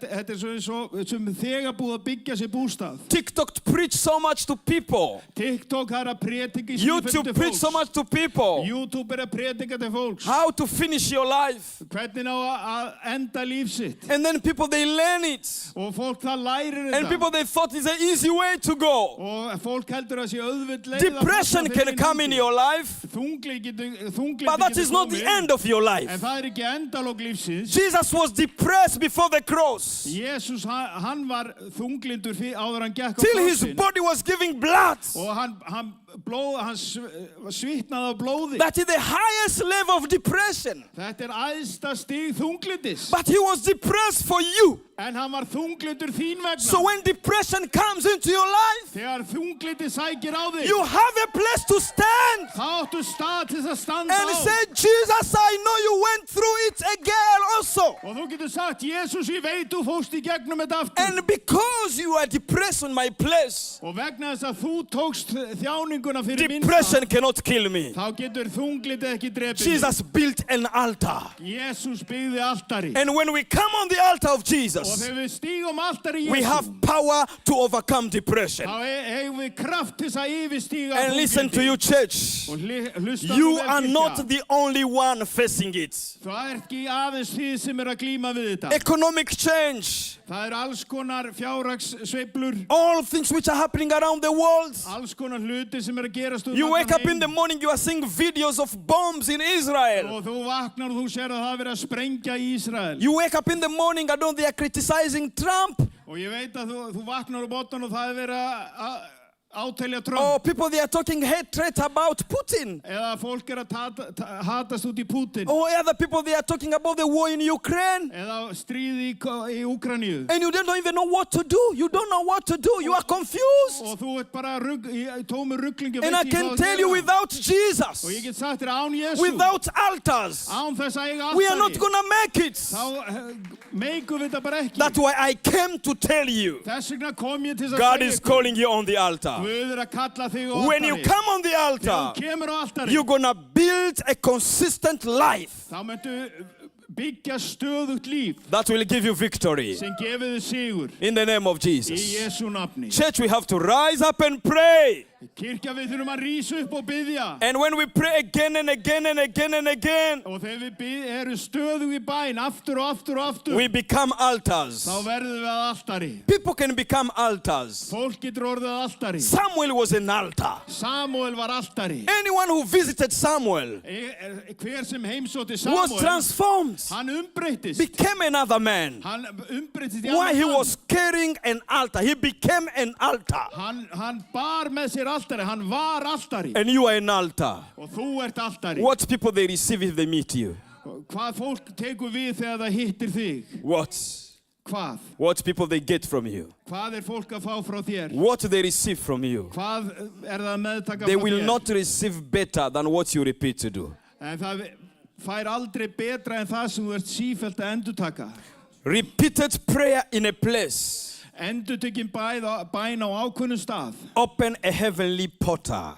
þetta svo sem þegar búið að byggja sér bústað. TikTok preach so much to people. TikTok er að predika í YouTube sífellu til preach so fólks. much to people. YouTube er að predika til fólks. How to finish your life. Hvernig á að enda líf sitt. And then people, they learn it. Og fólk það lærir And þetta. people, they thought it's an easy way to go. Og fólk heldur að sé auðveld leið að Depression passa fyrir can come in hendi. your life, Þunglyndi but that getur is not the komið, end of your En life. það er ekki endalók lífsins. Jesus was depressed before the cross. Jésús, hann var þunglindur áður hann gekk á Till his krossinn. body was giving blood. Og hann svitnaði á blóði. That is the highest level of depression. Þetta er æðsta stig þunglindis. But he was depressed for you. En hann var þunglindur þín vegna. So when depression comes into your life, Þegar þunglindi sækir á þig, you have a place to stand þá áttu stað til þess að standa and á. say, Jesus, I know you went through it again also. Og þú getur sagt, Jésús, ég veit þú fórst í gegnum þetta aftur. And because you are depressed on my place, Og vegna þess að þú tókst þjáninguna fyrir minn depression stað, cannot kill me. þá getur þunglindi ekki drepið mig. Jesus built an altar. Jésús byggði altari. And when we come on the altar of Og Jesus, þegar við stígum altari we Jesú, have power to overcome depression. þá eigum við kraft til þess að yfirstíga And listen to þunglyndi. you, church. Og hlusta You nú vel, are kirkja. not the only one facing it. Það er ekki aðeins þið sem er að glíma við þetta. Economic change, Það er alls konar fjárhagssveiflur, all things which are happening around the world, alls konar hluti sem sem að gerast You wake up in the morning, you are seeing videos of bombs in Israel. Og þú vaknar og þú sér að það er verið að sprengja í Ísrael. You wake up in the morning, I don't know, they are criticizing Trump. Og ég veit að þú vaknar á botnan og það er verið að átelja Trump. Or people, they are talking hatred about Putin. Eða fólk er að hatast út í Putin. Or other people, they are talking about the war in Ukraine. Eða stríði í Úkraníu. And you don't even know what to do. You don't know what to do. You are confused. Og þú ert bara í tómu ruglingi. And I can tell you, without Jesus, Og ég get sagt þér án Jesú, without altars, án þess að eiga we are not altari, going to make it. þá meikum við þetta bara ekki. That's why I came to tell you, Þess vegna kom ég til að God segja is calling you on the altar. Guð er að kalla þig á When you altari. come on the Þegar altar, þú kemur á altari, you're going to build a consistent life þá möntu byggja stöðugt líf that will give you victory. sem gefið þið sigur In the name of í Jesus. Jesú nafni. Church, we have to rise up and pray. Kirkja, við þurfum að rísa upp og biðja. And when we pray again and again and again and again, Og þegar við erum stöðug í bæn aftur og aftur og aftur, we become altars. þá verðum við að altari. People can become altars. Fólk getur orðið að altari. Samuel was an altar. Samuel var altari. Anyone who visited Samuel Hver sem heimsótti was Samuel, transformed, hann umbreyttist. became another man. Hann umbreyttist í While he annan mann. was carrying an altar, he became an altar. Hann bar með sér altari, hann var altari. And you are an altar. Og þú ert altari. What people they receive if they meet you? Hvað fólk tekur við þegar það hittir þig? What? Hvað? What people they get from you? Hvað er fólk að fá frá þér? What they receive from you? Hvað er það að meðtaka They frá will þér? not receive better than what you repeat to do. En það fær aldrei betra en það sem þú ert sífellt að endurtaka. Repeated prayer in a place. Endurtekin bæn á ákveðnum stað. Open a heavenly portal.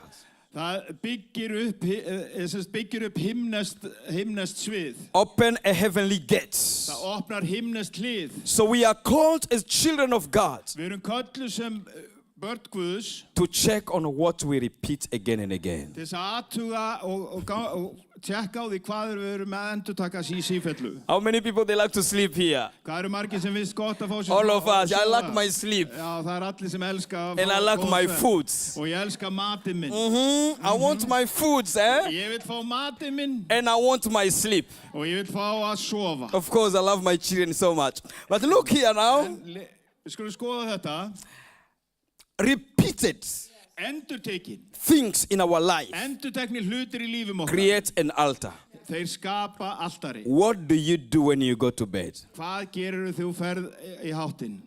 Það byggir upp himneskt svið. Open a heavenly gate. Það opnar himneskt hlið. So we are called as children of God Við erum kölluð sem börn Guðs to check on what we repeat again and again. til þess að athuga og tjekka á því hvað við erum að endurtaka í sífellu. How many people they like to sleep here? Hvað eru margir sem finnst gott að fá sér All of us. I sofa? like my sleep. Já, það allir sem elska að And I fá like góð my svefn. foods. Og ég elska matinn minn. I want my foods, eh? Ég vil fá matinn minn And I want my sleep. og ég vil fá að sofa. Of course, I love my children so much. But look here now. Við skulum skoða þetta. Repeated Endurtekin. things in our life Endurteknir hlutir í lífum okkar. create an altar. Þeir skapa altari. What do you do when you go to bed? Hvað gerir þú ferð í háttinn?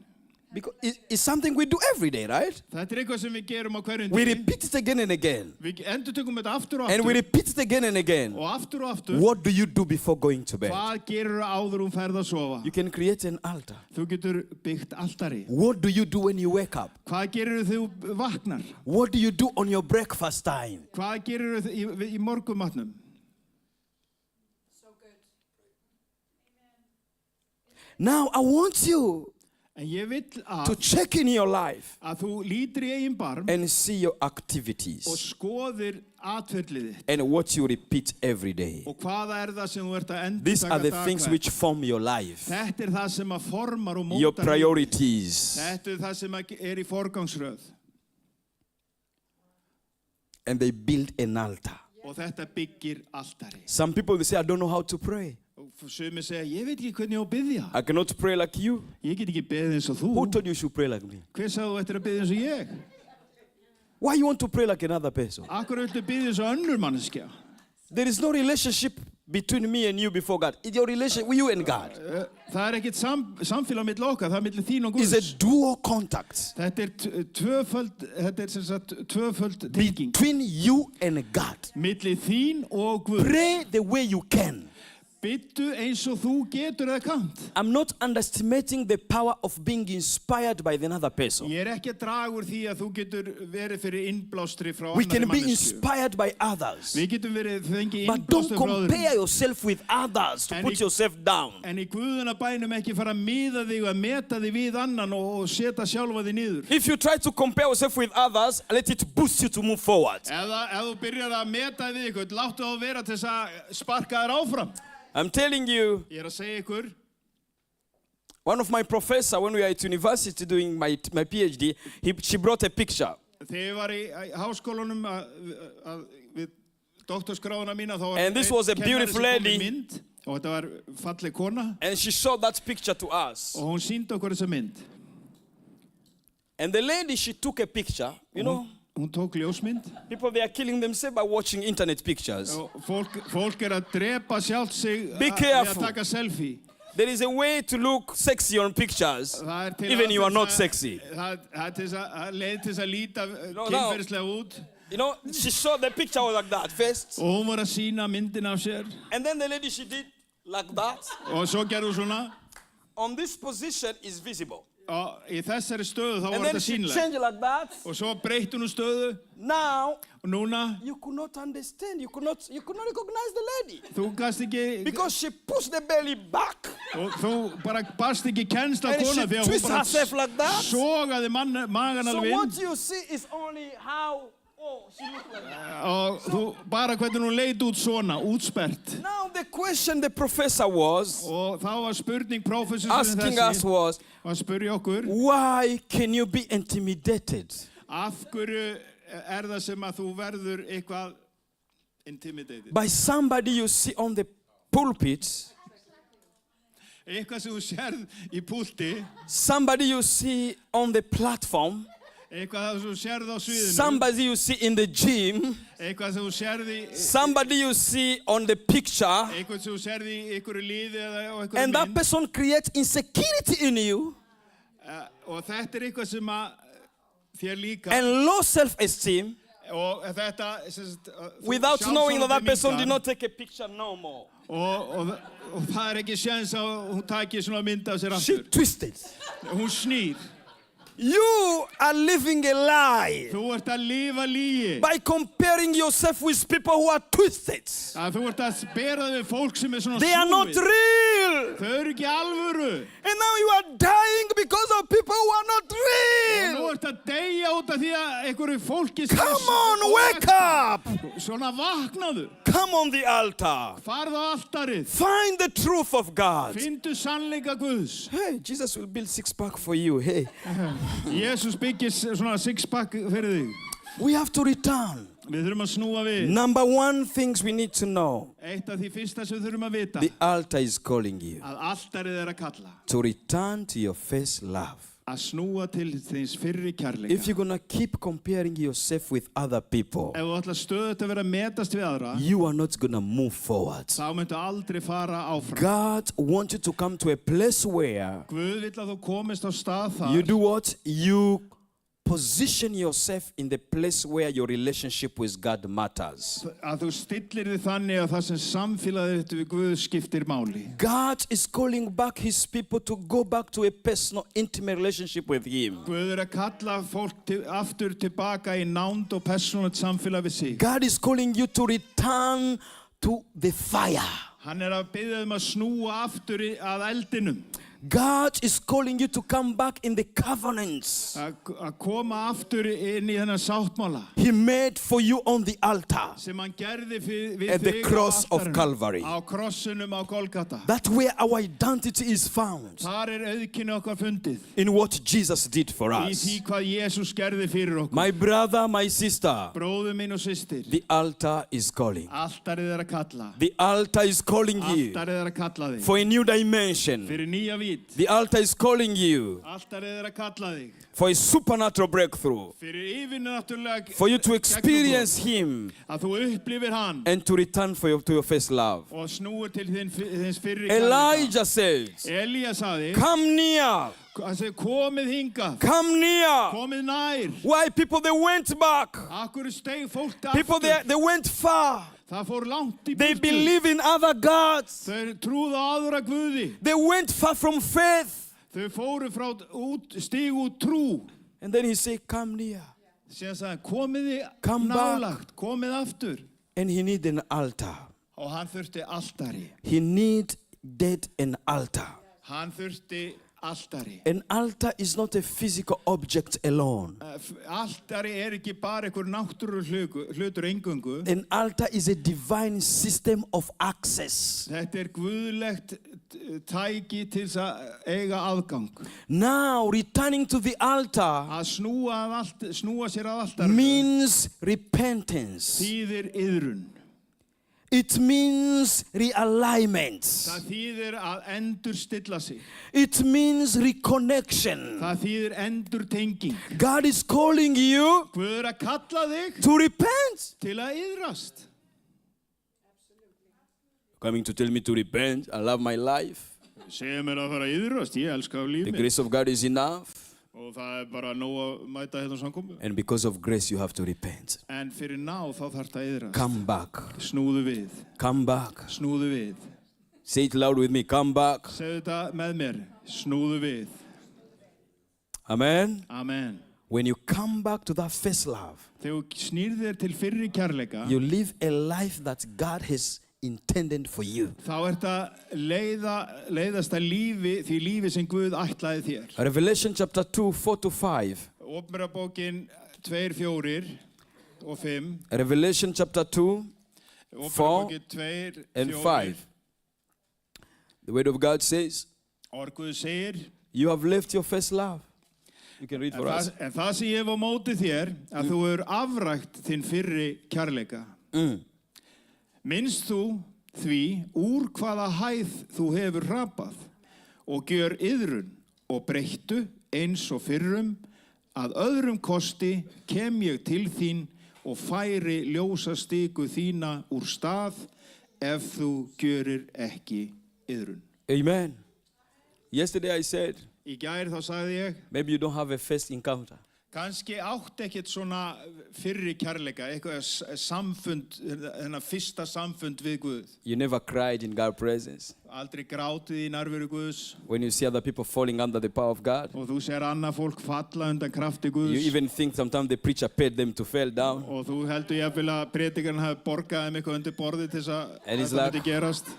Because it's something we do every day, right? Þetta er eitthvað sem við gerum á hverjum We degi. repeat it again and again. Við endurtökum þetta aftur og And we aftur. repeat it again and again. Og aftur og aftur. What do you do before going to bed? Hvað gerir þú áður ferð að sofa? You can create an altar. Þú getur byggt altari. What do you do when you wake up? Hvað gerir þú vaknar? What do you do on your breakfast time? Hvað gerir þú í morgunmatnum? Now, I want you En ég vill to check in your life að þú lítir í eigin barm and see your og activities skoðir atferðlið þitt. and what you repeat every day. Og hvaða er það sem þú ert að These are the endurtaka things dag which form your life, hvert? Þetta er það sem að formar og your mótar lífið. priorities. Þetta er það sem er í forgangsröð. And they build an altar. Og þetta byggir altari. Some people, they say, I don't know how to pray. Og sumir segja, ég veit ekki hvernig ég á að biðja. I cannot pray like you. Ég get ekki beðið eins og þú. Who told you you should pray like me? Hver sagði þú ættir að biðja eins og ég? Why you want to pray like another person? Akkur viltu biðja eins og önnur manneskja? There is no relationship between me and you before God. It's your relationship with you and God. Það er ekkert samfélag mitt okkar, það er milli þín og It's Guðs. a dual contact Þetta er sem sagt tvöföld tenging. between you and God. Milli þín og Guðs. Pray the way you can. Byttu eins og þú getur eða kannt. I'm not underestimating the power of being inspired by another person. Ég er ekki að draga úr því að þú getur verið fyrir innblástri frá We annarri can be mannesku. inspired by others. Við getum verið fengið But don't innblástur frá öðrum. compare yourself with others to And put it- yourself down. En í Guðuna bænum ekki fara að miða þig og að meta þig við annan og setja sjálfa þig niður. If you try to compare yourself with others, let it boost you to move forward. Ef þú byrjar að meta þig við ykkur, láttu þá vera til þess að sparka þér áfram. I'm telling you, Ég er að segja ykkur, one of my professors, when we were at university doing my PhD, she brought a picture. þegar ég var í háskólanum að við doktorskráðuna mína þá var And this was a kennari sem beautiful kom með lady. mynd og þetta var falleg kona And she showed that picture to us. og hún sýndi okkur þessa mynd. And the lady, she took a picture. You know, Hún tók ljósmynd people, they are killing themselves by watching internet pictures. og fólk að drepa sjálft sig Be við careful. að taka selfie. There is a way to look sexy on pictures, Það til even you are not aðferð sexy. Það er til að leið til að líta No. kynferðislega út. You know, she showed the picture was like that first. Og hún var að sýna myndin af sér And then the lady, she did like that. og svo gerði hún svona On this position is visible. og í þessari stöðu þá And var then þetta she sýnilegt. changed like that. Og svo breytti hún stöðu Now, og núna you could not understand. You could not recognize the lady. þú gast ekki Because she pushed the belly back. og þú bara barst ekki kennsl á And kona she því að hún twists herself like bara that. sogaði magan So alveg what inn you see is only how, she looked like that. og þú bara hvernig hún leit út svona útspert Now the question the professor was og þá var spurning prófessor asking us was, og að spurja okkur why can you be intimidated af hverju það sem að þú verður eitthvað intimidated by somebody you see on the pulpit, eitthvað sem þú sérð í púlti somebody you see on the platform, eitthvað sem þú sérð á sviðinu somebody you see in the gym, eitthvað sem þú sérð í somebody you see on the picture, eitthvað sem þú sérð í einhverju líði eða á einhverju and that mynd person creates insecurity in you og þetta eitthvað sem að þér líka and low self-esteem og þetta sem sagt, þú without knowing that that sjálfsáldi person minnkar. did not take a picture no more. og það er ekki séns að hún taki svona mynd af sér She aftur twisted. hún snýr You are living a lie þú ert að lifa lígi by comparing yourself with people who are twisted. að þú ert að bera þig við fólk sem er svona They are not snúið real. þau eru ekki alvöru And now you are dying because of people who are not og nú real. ert að deyja út af því að einhverju fólki sem Come on, wake up. svona vaknaðu Come on the altar. farðu á altarið Find the truth of God. finndu sannleika Guðs Hey, Jesus will build six-pack for you. Hey, Jesús byggir svona six-pack fyrir þig we have to return. við þurfum að snúa við Number one things we need to know. eitt af því fyrsta sem við þurfum að vita The altar is calling you að altarið er að kalla to return to your first love. að snúa til þins fyrri kærleika If you're going to keep comparing yourself with other people, ef þú ætlar stöðugt að vera að metast við aðra you are not going to move forward. þá myndu aldrei fara áfram God wants you to come to a place where Guð vill að þú komist á stað þar you do what? You position yourself in the place where your relationship with God matters. að þú stillir þig þannig að það sem samfélagið þitt við Guð skiptir máli God is calling back his people to go back to a personal, intimate relationship with him. Guð er að kalla fólk aftur tilbaka í nánd og persónulegt samfélag við sig God is calling you to return to the fire. hann er að biðja að snúa aftur að eldinum God is calling you to come back in the covenants að koma aftur inn í þennan sáttmála he made for you on the altar. sem hann gerði við At the þig cross á of altarinu, Calvary. á krossinum á Golgata That's where our identity is found, þar er auðkynni okkar fundið in what Jesus did for í us. því hvað Jesús gerði fyrir okkur My brother, my sister, bróður minn og systir the altar is calling. altarið er að kalla The altar is calling you altarið er að kalla þig for a new dimension. fyrir nýja vít The altar is calling you altarið er að kalla þig for a supernatural breakthrough, fyrir yfirnáttúrulega for you to experience him að þú upplifir hann and to return to your first love. og snúir til þins fyrri Elijah says, Elías sagði come near, hann sagði komið hingað come near. komið nær Why people, they went back. akkur steig fólk People, aftur they went far. það fór langt í They burtu believe in other gods. þau trúðu á aðra guði They went far from faith. þau fóru frá stig út trú And then he said, come near. síðan sagði hann, komið þið Come nálagt komið aftur And he need an altar. og hann þurfti altari He needed an altar. hann þurfti altari. An altar is not a physical object alone. Altari ekki bara einhver náttúruhlutur eingöngu. An altar is a divine system of access. Þetta guðlegt tæki til þess að eiga aðgang. Now, returning to the altar Að snúa sér að altarinu means repentance. þýðir iðrun. It means realignment. Það þýðir að endurstilla sig. It means reconnection. Það þýðir endurtenging. God is calling you Guð að kalla þig to repent. til að iðrast. Coming to tell me to repent. I love my life. Segja mér að fara að iðrast, ég elska líf The mitt. grace of God is enough. Og það bara nóg að mæta hérna samkomu. And because of grace, you have to repent. En fyrir þá þarf það að iðrast. Come back. Snúðu við. Come back. Snúðu við. Say it loud with me. Come back. Segðu þetta með mér. Snúðu við. Amen. Amen. When you come back to that first love, Þegar þú snýrð þér til fyrri kærleika, you live a life that God has intended for you. þá þetta leiðast að því lífi sem Guð ætlaði þér. Revelation chapter 2, 4-5. Opinberabókin 2, 4 og 5. Revelation chapter 2, 4 Opinberabókin 2, and 4. 5. The word of God says, Orð Guð segir, you have left your first love. You can read for us. en það sem ég hef á móti þér, að þú hefur afrækt þinn fyrri kærleika. Minnst þú því úr hvaða hæð þú hefur hrapað og gjör iðrun og breyttu eins og fyrrum að öðrum kosti kem ég til þín og færi ljósastiku þína úr stað ef þú gjörir ekki iðrun. Amen. Yesterday I said, Í gær þá sagði ég, maybe you don't have a first encounter. kannski átt ekkert svona fyrri kærleika, eitthvað samfund, þennan fyrsta samfund við Guð. You never cried in God's presence. Aldrei grátið í nærveru Guðs When you see other people falling under the power of God, og þú sér annað fólk falla undan krafti you Guðs even think sometimes the preacher paid them to fall down. og þú heldur jafnvel að predikarinn hafi borgað þeim eitthvað undir borðið til þess að And it's þetta like- myndi gerast.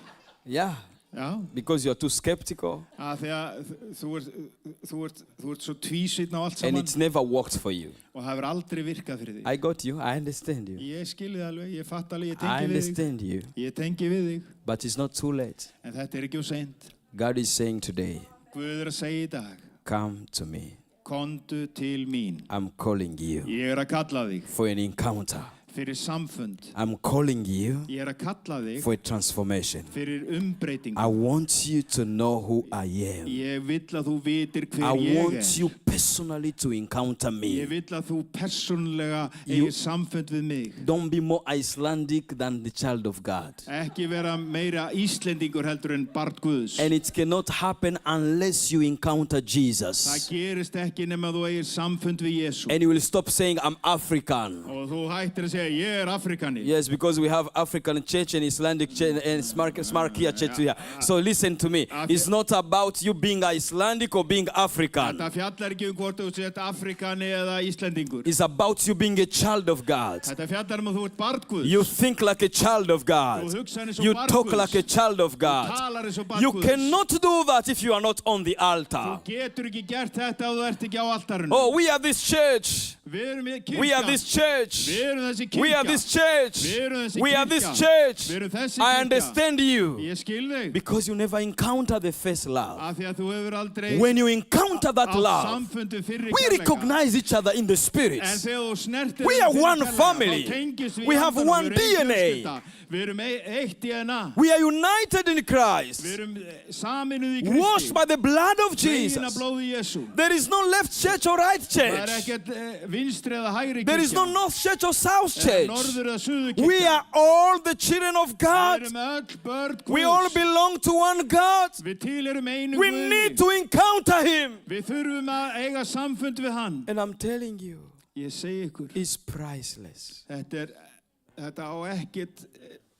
Yeah, Já, because you're too skeptical að því að þú ert svo tvísýnn á allt and saman it's never worked for you. og það hefur aldrei virkað fyrir þig. I got you. I understand you. Ég skilji það alveg, ég fatt alveg, ég I tengi við þig. understand you. Ég tengi við þig, But it's not too late. en þetta ekki of seint. God is saying today, Guð að segja í dag, come to me. komdu til mín. I'm calling you Ég að kalla þig for an encounter. fyrir samfund. I'm calling you Ég að kalla þig for a transformation. fyrir umbreytingu. I want you to know who I am. Ég vill að þú vitir hver I ég want you personally to encounter Ég me. vill að þú persónlega You- eigir samfund við mig. Don't be more Icelandic than the child of God. Ekki vera meira Íslendingur heldur en barn Guðs. And it cannot happen unless you encounter Það Jesus. gerist ekki nema þú eigir samfund við Jesú. And you will stop saying, I'm African. Og þú hættir að segja, ég Afrikani. Yes, because we have African church and Icelandic church and Smarkia church here. So listen to me. It's not about you being Icelandic or being African. Þetta fjallar ekki hvort þú sett Afrikani eða Íslendingur. It's about you being a child of God. Þetta fjallar að þú ert barn Guðs. You think like a child of God. Þú hugsa eins og You barn talk Guðs. like a child of Þú God. talar eins og barn You Guðs. cannot do that if you are not on the altar. Þú getur ekki gert þetta ef þú ert ekki á altarinu. Oh, we are this church. Við erum kirkja. We are this church. Við erum þessi kirkja. We are this church. Við erum þessi We are kirkja. this church. Við erum þessi I kirkja. understand you Ég skil þig. because you never encounter the first love. Af því að þú hefur aldrei When you encounter that átt love, samfundu fyrri we kærleika. recognize each other in the spirit. En þegar þú snertir We við are fyrri one kærleika, family. þá tengist við We have andanum, one við erum ein DNA. fjölskylda. Við erum eitt DNA. We are united in Christ, Við erum saminuð í washed Kristi. by the blood of Veginn af Jesus. blóði Jesú. There is no left church or right Það er church. ekkert vinstri eða hægri There is no kirkja. north church or south Eða church. norður eða suður kirkja. We are all the children of Við God. erum öll börn We all Guðs. belong to one God. Við tilherum einu We Guði. need to encounter Him. Við þurfum að eiga samfund við hann. And I'm telling you, Ég segi ykkur, it's priceless. þetta á ekkert,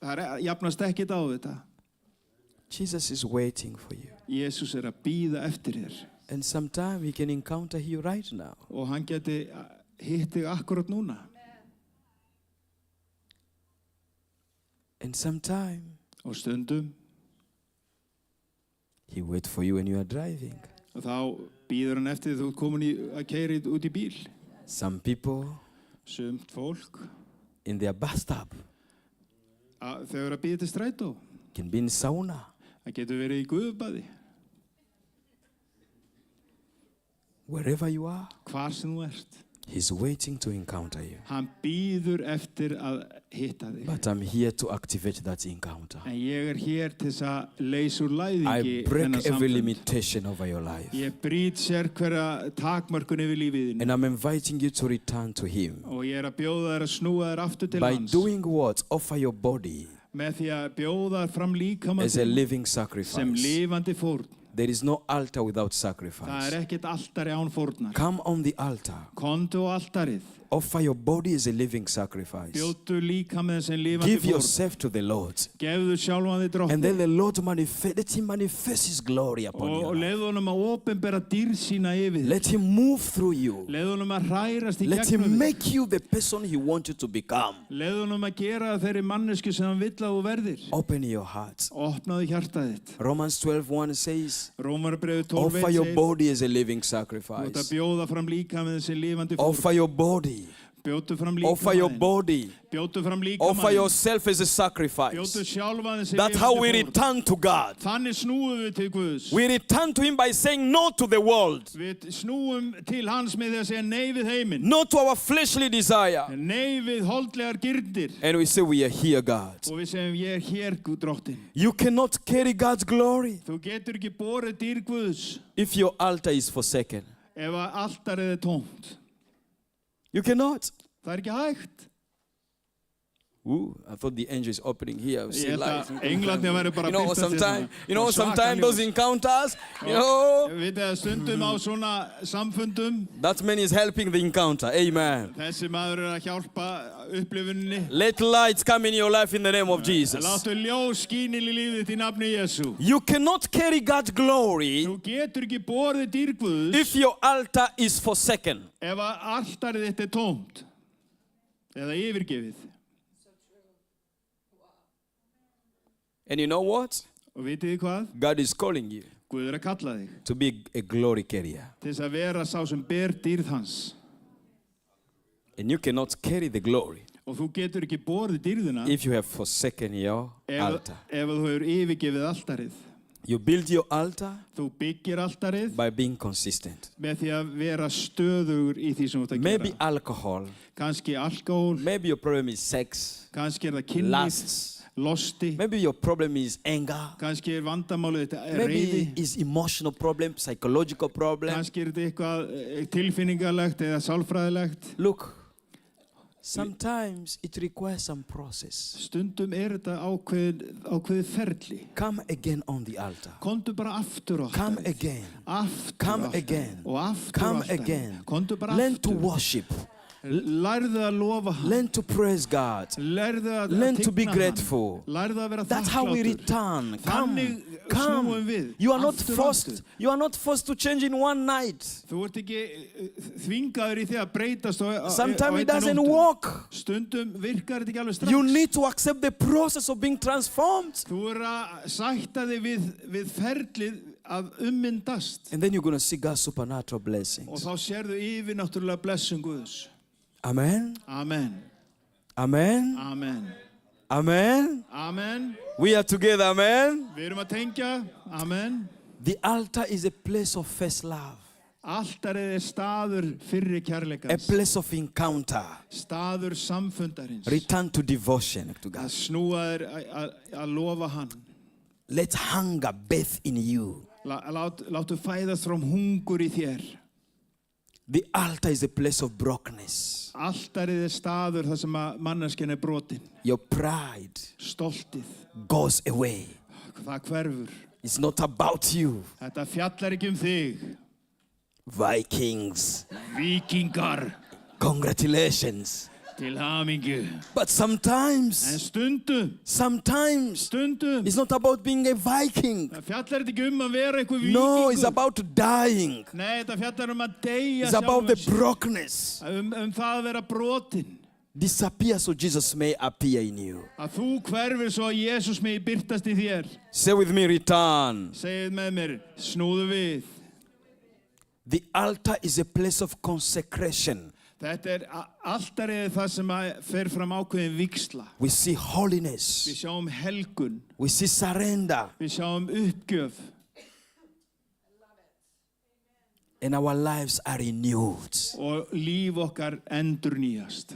það jafnast ekkert á þetta. Jesus is waiting for you. Jésús að bíða eftir þér. And sometime He can encounter you right now. Og hann geti hitt þig akkurat núna. And sometime Og stundum, He waits for you when you are driving. Og þá býður hann eftir þú ert komin að keyra út í bíl. Some people Sumt fólk, in their bus stop þau eru að býða til strætó. can be in sauna. Það getur verið í gufubaði. Wherever you are, Hvar sem þú ert. he's waiting to encounter you. Hann býður eftir að hitta þig. But I'm here to activate that encounter. En ég hér til þess að leysa úr I læðingi break þennan every samfund. limitation over your life. Ég brýt sér hverja takmörkun yfir lífiðinu. And I'm inviting you to return to him. Og ég að bjóða þér að snúa þér aftur til By hans. doing what? Offer your body Með því að bjóða þér fram líkamann as a living sem sacrifice. lifandi fórn. There is no altar without Það sacrifice. ekkert altari án fórnar. Come on the altar. Kondu á altarið. Offer your body as a living sacrifice. Bjóddu líkamann sem lifandi Give fórn. yourself to the Lord. Gefðu sjálfan þig And then drottni. the Lord let him manifest his glory upon Og you. leiðu honum að opinbera dýrð sína yfir þig. Let him move through you. Leiðu honum að hrærast í Let gegnum him þig. make you the person he wants you to become. Leiðu honum að gera þeirri mannesku sem hann vill að þú verðir. Open your heart. Opnaðu hjartað þitt. Romans 12:1 says, Rómarbreið 12 offer your segir, body as a living þú ert sacrifice. að bjóða fram líkaminn sem lifandi fórn. Offer your body. Bjóddu fram Offer your líkaminn. body. Bjóddu fram Offer líkaminn. yourself as a sacrifice. Bjóddu sjálfan sem That's how we lifandi fórn. return to God. Þannig snúum við til Guðs. We return to him by saying no to the world, Við snúum til hans með því að segja nei við heiminn. no to our fleshly desire. Nei við holdlegar gyrndir. And we say we are here, God. Og við segjum ég er hér, Guð drottin. You cannot carry God's glory Þú getur ekki borið dýr Guðs if your altar is forsaken. ef að altarið er tómt. You cannot. Það er ekki hægt. Ooh, I thought the angel is opening here. Ég See held light. að englarnir væri bara You know, að birtast sometimes, hérna. sometimes those encounters, you know, Við það stundum á svona samfundum. that man is helping the encounter. Amen. Þessi maður er að hjálpa upplifuninni. Let light come in your life in the name of Jesus. Láttu ljós skína í lífið þitt í nafni Jesú. You cannot carry God's glory Þú getur ekki borið dýr Guðs if your altar is forsaken. ef að altarið þitt er tómt eða yfirgefið. And you know what? Og vitið þið hvað? God is calling you Guð er að kalla þig to be a glory carrier. til þess að vera sá sem ber dýrð hans. And you cannot carry the glory Og þú getur ekki borið dýrðina if you have forsaken your altar. ef þú hefur yfirgefið altarið. You build your altar Þú byggir altarið by being consistent. með því að vera stöðugur í því sem þú ert að Maybe gera. alcohol, Kannski alkohól, maybe your problem is sex, kannski er það kynlíf, lust, losti, maybe your problem is anger, kannski er vandamálið þetta maybe reiði, it's emotional problem, psychological problem. kannski er þetta eitthvað tilfinningalegt eða sálfræðilegt. Look, sometimes it requires some process. Stundum er þetta ákveðið ferli. Come again on the altar. Komdu bara aftur á Come altarið. again. Aftur Come á altarið. again. Og aftur á Come altarið. again. Komdu bara Learn to aftur. worship. Lærðu að lofa hann. Learn to praise God. Lærðu að Learn to be tigna grateful. hann. Lærðu að vera That's how we þakklátur. return. Come, Þannig snúum come. við. You are not Aftur og forced. aftur. You are not forced to change in one night. Þú ert ekki þvingaður í því að breytast á Sometimes it einni doesn't nóttu. work. Stundum virkar þetta ekki alveg strax. You need to accept the process of being transformed. Þú er að sætta þig við ferlið að ummyndast. And then you're going to see God's supernatural Og blessings. þá sérðu yfir náttúrulega blessun Guðs. Amen. Amen. Amen. Amen. Amen. Amen. We are together. Amen. Við erum að tengja. Amen. The altar is a place of first love, Altarið er staður fyrri a kærleikans. place of encounter. Staður samfundarins. Return to devotion to Að God. snúa þér að lofa hann. Let hunger bathe in you. Láttu fæðast frá hungur í þér. The altar is a place of brokenness. Altarið er staður þar sem að manneskjan er brotin. Your pride Stoltið. goes away. Það hverfur. It's not about you. Þetta fjallar ekki þig. Vikings, Víkingar. congratulations. Til hamingju. But En sometimes, stundum. it's not about being a Viking. Það fjallar þetta ekki að vera eitthvað víkingur. No, it's about dying. Nei, þetta fjallar að deyja It's about the sjálfum sér. brokenness. Það að vera brotin. Disappear so Jesus may appear in you. Að þú hverfir svo að Jesús megi birtast í þér. Say with me, return. Segið með mér, snúðu við. The altar is a place of consecration. Þetta altarið það sem fer fram ákveðin vígsla. We see holiness. Við sjáum helgun. We see surrender. Við sjáum uppgjöf. And our lives are renewed. Og líf okkar endurnýjast.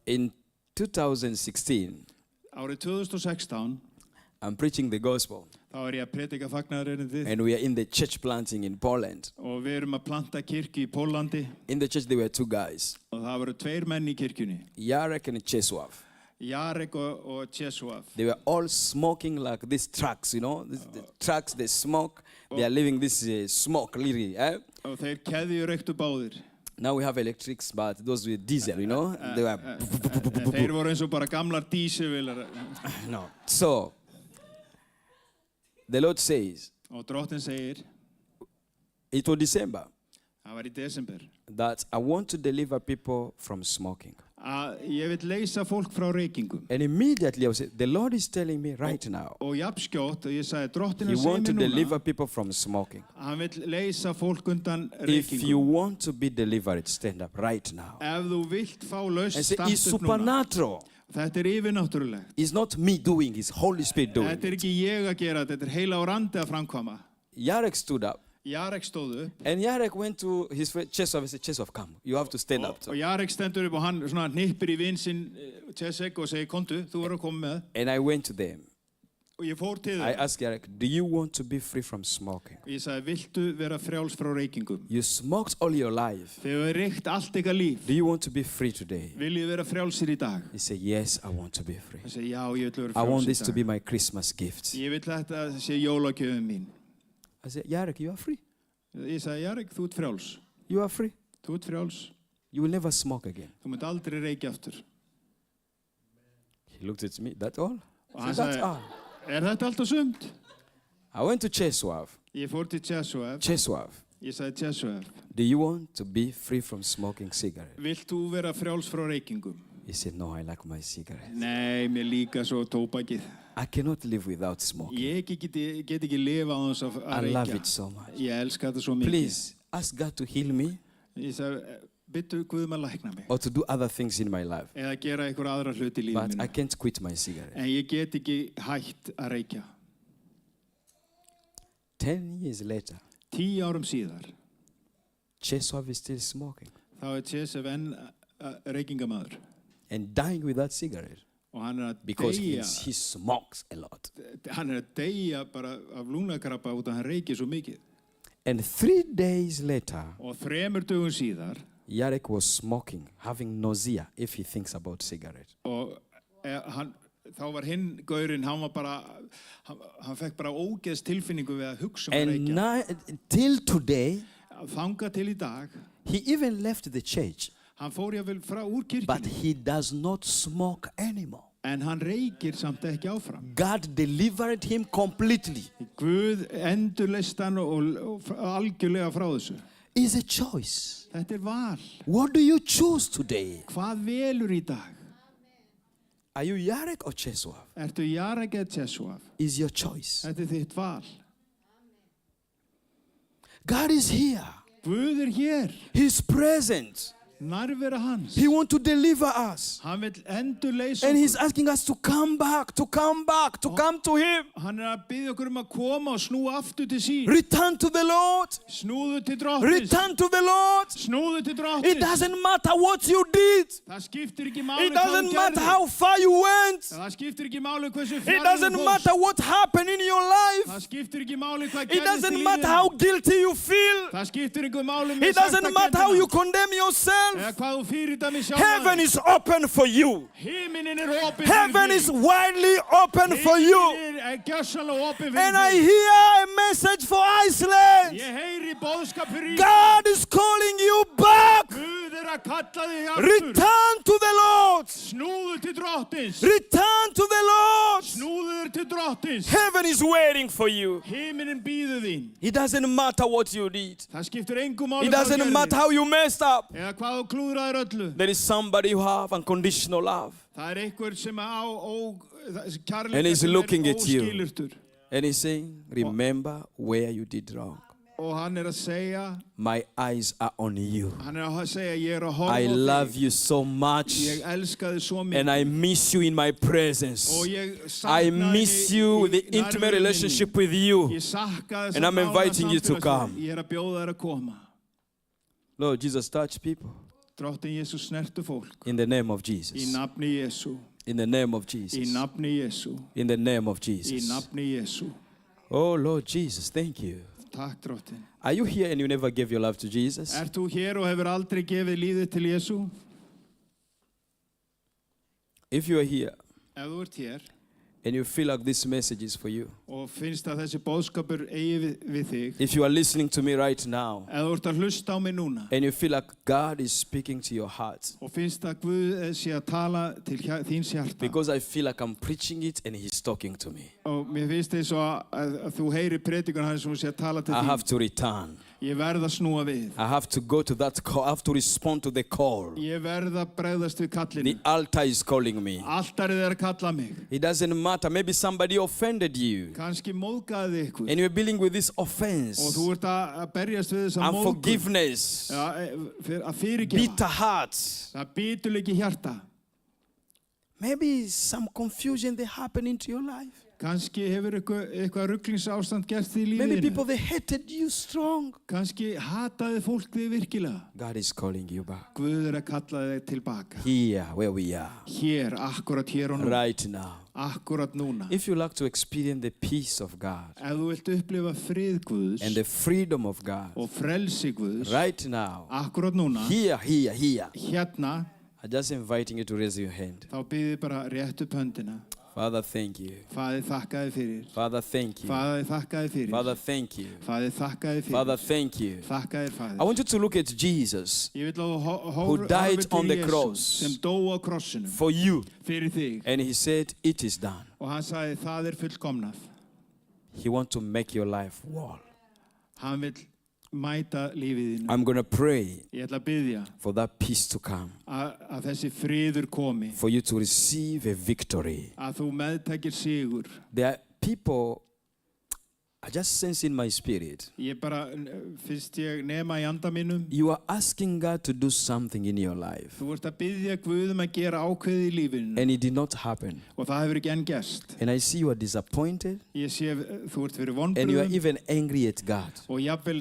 In 2016, Árið 2016 I'm preaching the gospel. þá ég að predika fagnaðarerindið And we are in the church planting in Poland. og við erum að planta kirkju í Pólandi In the church, there were two guys, og það voru 2 menn í kirkjunni, Jarek and Czesław. Jarek og Czesław. They were all smoking like these trucks, you know. The trucks, they smoke. They are leaving this smoke, literally. Eh? Og þeir keðjureyktu báðir. Now we have electrics, but those were diesel, you know. They were... Þeir voru eins og bara gamlar dísilvélar. No. So, the Lord says, Og Drottinn segir, it was December, það var í desember, that I want to deliver people from smoking. að ég vil leysa fólk frá reykingum. And immediately I was saying, the Lord is telling me right now, Og jafnskjótt, og ég sagði, Drottinn He segir wants to mér deliver núna, people from smoking. hann vil leysa fólk undan If you reykingum. want to be delivered, stand up right now. Ef þú vilt fá laust, And say, it's stand upp núna. supernatural. Þetta yfirnáttúrulegt. It's not me doing, it's Holy Spirit doing. Þetta ekki ég að gera, þetta heila á randi að framkvæma. Jarek stood up. Jarek stóð upp And Jarek went to his friend Czesław and said, Czesław, come. You have to stand up. og Jarek stendur upp og hann svona hnippir í vin sinn Czesek og segir, kontu, þú verður að koma með. And I went to them. Og ég fór til I þeim asked Jarek, do you want to be free from smoking? og ég sagði, viltu vera frjáls frá reykingum? You smoked all your life. Þegar við reykt allt ykkar líf, Do you want to be free today? viljið vera frjálsir í dag? He said, yes, I want to be free. Ég segi, já, ég vil vera I want frjáls this í to be dag. my Christmas gift. Ég vil þetta sé jólagjöfin mín. I said, Jarek, you are free. Ég sagði, Jarek, þú ert frjáls. You are free. Þú ert frjáls. You will never smoke again. Þú munt aldrei reykja aftur. He looked at me, that all? Og I hann said, that's sagði, all. þetta allt og sumt? I went to Czesław. Ég fór til Czesław. Czesław, Ég sagði, Czesław, do you want to be free from smoking cigarettes? vilt þú vera frjáls frá reykingum? He said, no, I like my cigarettes. Nei, mér líka svo tóbakið. I cannot live without smoking. Ég get ekki lifa á þess að I love reykja. it so much. Ég elska þetta svo mikið. Please, ask God to heal me Ég sagði, byttu Guðum að lækna mig. or to do other things in my life. Eða gera einhver aðra hluti í lífinu But I mínu. can't quit my cigarette. En ég get ekki hætt að reykja. 10 years later, 10 árum síðar, Czesław is still smoking þá Czesław enn reykingamaður. and dying with that cigarette Og hann að because deyja, he smokes a lot. hann að deyja bara af lungnakrabba út af hann reykir svo mikið. And 3 days later, Og 3 dögum síðar, Jarek was smoking, having nausea if he thinks about cigarette. og þá var hinn gaurinn, hann var bara, hann fekk bara ógeðs tilfinningu við að hugsa að And reykja. till today, Þangað til í dag, he even left the church, hann fór jáfnvel frá úr but kirkjunni, he does not smoke anymore. en hann reykir samt ekki áfram. God delivered him completely. Guð endurleist hann og algjörlega frá þessu. It's a choice. Þetta val. What do you choose today? Hvað velur í dag? Are you Jarek or Czesław? Ertu Jarek eða Czesław? Is your choice. Þetta þitt val. God is here. Guð hér. He's present. Nærvera hans. He wants to deliver us. Hann vil endurleysa And he's okkur. asking us to come back, to come back, to come to him. Hann að biðja okkur að koma og snúa aftur til sín. Return to the Lord. Snúðu til drottins. Return to the Lord. Snúðu til It drottins. doesn't matter what you did. Það skiptir ekki máli It hvað doesn't þú matter gerðir. how far you went. Það skiptir ekki máli hversu It fjarri þú doesn't fórst. matter what happened in your life. Það skiptir ekki máli hvað It gerðist í doesn't matter lífinu. how guilty you feel. Það skiptir ekki máli It doesn't matter how you condemn eða yourself. hvað þú fyrirdæmi sjálfan. Heaven is open for you. Himinin opinn Heaven is widely open for you. Himinin gjörsamlega opinn fyrir And I þig. hear a message for Iceland. Ég heyri boðskap fyrir God is calling you back. Guð að kalla þig aftur. Return to the Lord. Snúðu til drottins. Return to the Lord. Snúðu þér til drottins. Heaven is waiting for you. Himinin býður þín. It doesn't matter what you did. Það skiptir engu máli It hvað þú doesn't matter gerðir. how you messed up. Eða hvað þú klúðraðir öllu. There is somebody who have unconditional love. Það einhver sem á And he's kærleika sem looking at you. óskilyrtur. And he's saying, remember where you did wrong. Og hann að segja, My eyes are on you. hann að segja, ég að horfa I á love þig. you so much. Ég elska þig svo And I mikið. miss you in my presence. Og ég I sakna miss þig you with the í intimate nærveru relationship þinni. with you. Ég sakka þess And I'm inviting you to come. Ég að bjóða þér að koma. Lord Jesus, touch people Drottin Jesus snertu fólk. in the name of Í Jesus. nafni Jésu. In the name of Í Jesus. nafni Jésu. In the name of Í Jesus. nafni Jésu. Oh Lord Jesus, thank you. Takk drottin. Are you here and you never gave your love to Jesus? Ert þú hér og hefur aldrei gefið lífið til Jésu? If you are here Ef þú ert hér and you feel like this message is for you, og finnst að þessi boðskapur eigi við þig, if you are listening to me right now ef þú ert að hlusta á mig núna and you feel like God is speaking to your heart, og finnst að Guð sé að tala til þíns hjarta because I feel like I'm preaching it and He's talking to me, og mér finnst þess að þú heyri predikun hans og sé að tala til I have þín, to return. ég verð að snúa við, I have to go to that call. I have to respond to the call. ég verð að bregðast við kallinu, The altar is calling me. altarið er að kalla mig, It doesn't matter. Maybe somebody offended you kannski móðgaði ykkur and you're dealing with this og offense, þú ert að berjast við þessa móðgun, unforgiveness, að fyrirgefa, bitter hearts. það biturleiki hjarta. Maybe some confusion they happen into your life. Kannski hefur eitthvað rugglingsástand gert því í Maybe lífinu. people they hated you strong. Kannski hataði fólk þig virkilega. God is calling you back. Guð er að kalla þig tilbaka. Here, where we are, Hér, akkurat hér og nú. right now. Akkurat núna. If you like to experience the peace of God Ef þú vilt upplifa frið Guðs and the freedom of God, og frelsi Guðs, right now, akkurat núna, here, hérna, I'm just inviting you to raise your hand. þá býði bara rétt upp höndina. Father, thank you. Faðir þakkaði fyrir. Father, thank you. Faðir þakkaði fyrir. Father, thank you. Faðir þakkaði fyrir. Father, thank you. Þakkaði faðir. I want you to look at Jesus Ég vil að who died horfa on til the Jesú cross. sem dó á krossinum for you. fyrir þig. And he said, it is done. Og hann sagði, það er fullkomnað. He wants to make your life whole. Hann vil mæta lífið þínu. I'm going to pray Ég ætla að biðja for that peace to come, að þessi friður komi. for you to receive a victory. Að þú meðtækir sigur. There are people, I just sense in my spirit, Ég bara, finnst ég nema í anda mínum. you are asking God to do something in your life. Þú ert að biðja Guð að gera ákveðið í lífinu. And it did not happen. Og það hefur ekki enn gerst. And I see you are disappointed. Ég sé, þú ert fyrir And you are vonbrigðum even angry at God. og jafnvel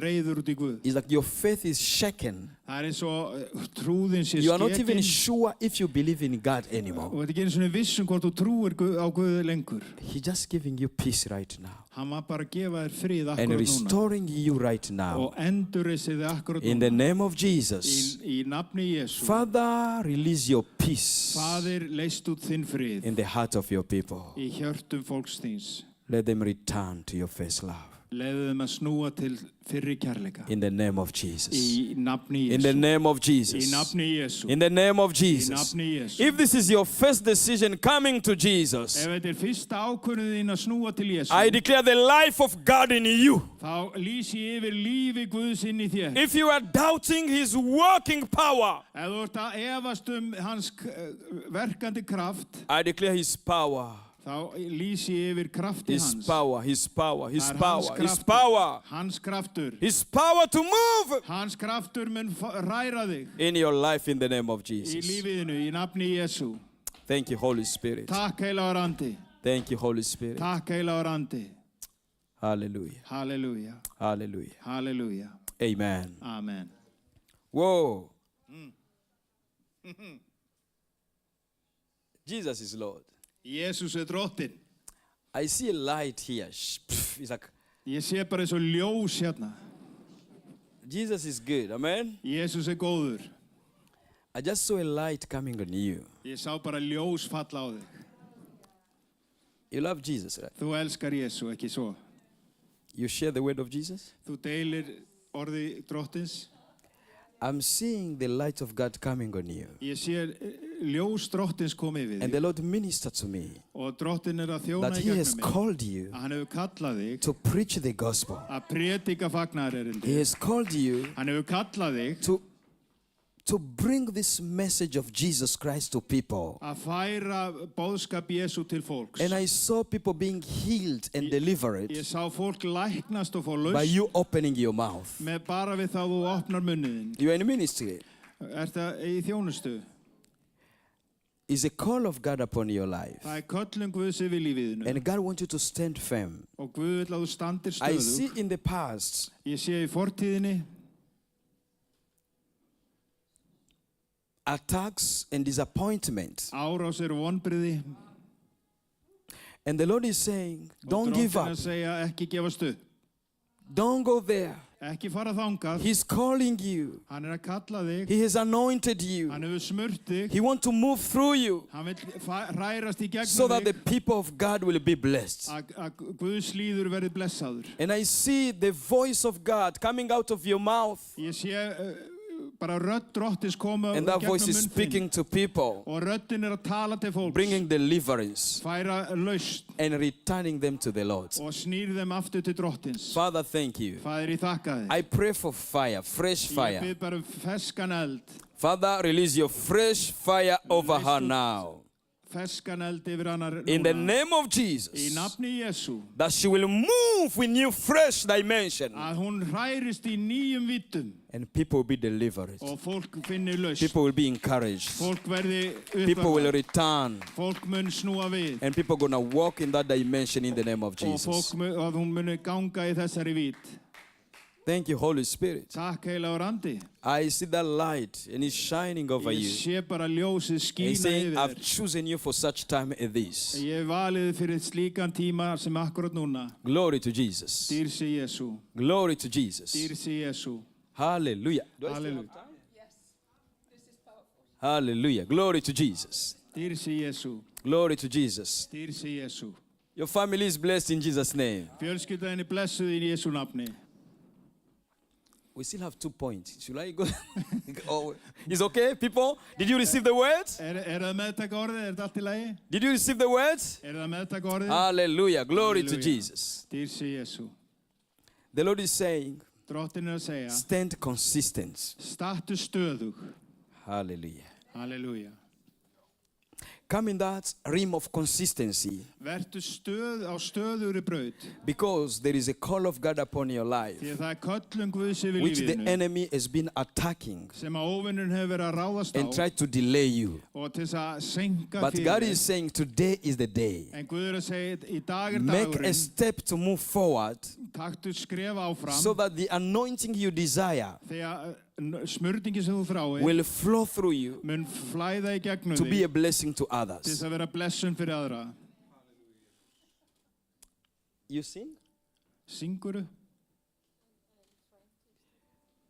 reiður út í Guð. It's like your faith is shaken. Það er eins og trúðin sé You are not even skekin. sure if you believe in God Og anymore. þetta er ekki einu svona viss hvort þú trúir á Guð lengur. He's just giving you peace right now. Hann var bara að gefa þér frið And akkurat núna. restoring you right now. Og endurreisi þig akkurat In the núna. name of Jesus. Í nafni Jésu. Father, release your peace Faðir, leist út þinn frið in the heart of your people. í hjörtum fólks þíns. Let them return to your first love. Leiðu þeim að snúa til fyrri kærleika. In the name of Jesus. Í nafni In the Jésu. name of Í Jesus. nafni Jésu. In the name of Í Jesus. nafni Jésu. If this is your first decision coming to Jesus, Ef þetta er fyrsta ákvörðun þín að snúa til Jésu, I declare the life of God in you. þá lýsi ég yfir lífi Guðs inn í þér. If you are doubting His working power, Ef þú ert að efast hans verkandi kraft, I declare His power. þá lýsi ég yfir krafti His hans. power, His power, His Það er power, His kraftur. power, Hans kraftur. His power to move Hans kraftur mun ræra þig in your life in the name of í Jesus. lífiðinu, í nafni Jésu. Thank you, Holy Spirit. Takk heilagur andi. Thank you, Holy Spirit. Takk heilagur andi. Hallelujah. Halleluja. Hallelujah. Halleluja. Amen. Amen. Whoa. Jesus is Lord. Jésús er drottin. I see a light here. It's like Ég sé bara eins og ljós hérna. Jesus is good. Amen. Jésús er góður. I just saw a light coming on you. Ég sá bara ljós falla á þig. You love Jesus, right? Þú elskar Jésu, ekki svo. You share the word of Jesus. Þú deilir orði drottins. I'm seeing the light of God coming on you. Ég sé ljós drottins komið við And þig. the Lord ministered to me Og drottin er að þjóna that í He has gegnum mig. called you Hann hefur kallað þig to preach the gospel. að predika fagnaðarerindi. He has called you Hann hefur kallað þig to bring this message of Jesus Christ to people. að færa boðskap Jesú til fólks. And I saw people being healed and delivered Ég sá fólk læknast og fá by lausn you opening your mouth. með bara við þá þú opnar munniðinn. You are in ministry. Það í þjónustu? Is a call of God upon your life. Það köllun Guðs yfir lífiðinu. And God wants you to stand firm. Og Guð vill að þú standir I see stöðug. in the past Ég sé í fortíðinni attacks and disappointment. árásir og vonbrigði. And the Lord is saying, don't Og give drottinn up. að segja ekki gefast upp. Don't go there. Ekki fara þangað. He's calling you. Hann að kalla þig. He has anointed you. Hann hefur smurt þig. He wants to move through you Hann vill hrærast í gegnum so that the þig. people of God will be blessed. Að Guðs líður verði blessaður. And I see the voice of God coming out of your mouth. Ég sé bara rödd drottins koma And that voice gegnum is munn þinn. speaking to people, Og röddin að tala til fólks. bringing deliverance Færa lausn and returning them to the Lord. og snýr þeim aftur til drottins. Father, thank you. Faðir, ég þakka þig. I pray for fire, fresh Ég fire. bið bara ferskan eld. Father, release your fresh fire over her now. Ferskan eld yfir hannar In the núna. name of Í Jesus, nafni Jesú. that she will move with new fresh dimension Að hún hrærist í nýjum vítum. and people will be delivered. Og fólk finnir lausn. People will be encouraged. Fólk verði People will uppöfðað. return Fólk mun snúa við. and people are going to walk in that dimension in the name of Og fólk Jesus. að hún muni ganga í þessari vít. Thank you, Holy Spirit. Takk heilagur andi. I see that light and it's shining over Ég you. sé bara ljósið And he's skína saying, yfir I've þér. chosen you for such time as this. Ég hef valið þig fyrir slíkan tíma sem akkurat núna. Glory to Jesus. Dýr sé Jesú. Glory to Jesus. Dýr sé Jesú. Hallelujah. Do I still Halleluja. have time? Hallelujah. Glory to Jesus. Dýr sé Jesú. Glory to Jesus. Dýr sé Jesú. Your family is blessed in Jesus' name. Fjölskyldaðin er blessuð í Jesú nafni. We still have 2 points. Should I go? Oh, it's okay, people? Did you receive the word? Það meðtaka orðið? Er þetta allt í lagi? Did you receive the word? Það meðtaka orðið? Hallelujah. Glory to Hallelujah. Jesus. Dýr sé Jesú. The Lord is saying, Drottin er að segja, stand consistent. stattu stöðug. Hallelujah. Halleluja. Come in that realm of consistency Vertu á stöðugri braut. because there is a call of God upon your life, Því að það er köllun Guðs yfir which the lífinu enemy has been attacking sem að óvinnurinn hefur verið að ráðast á and tried to delay you. og til þess að senka But fyrir God þér. is saying today is the day. En Guð er að segja, í dag er Make a dagurinn, step to move forward taktu skref áfram so that the anointing you desire þegar smurningi sem þú þráir will flow through you mun flæða í gegnum to be a þig blessing to til others. þess að vera blessun fyrir aðra. You sing? Synguru?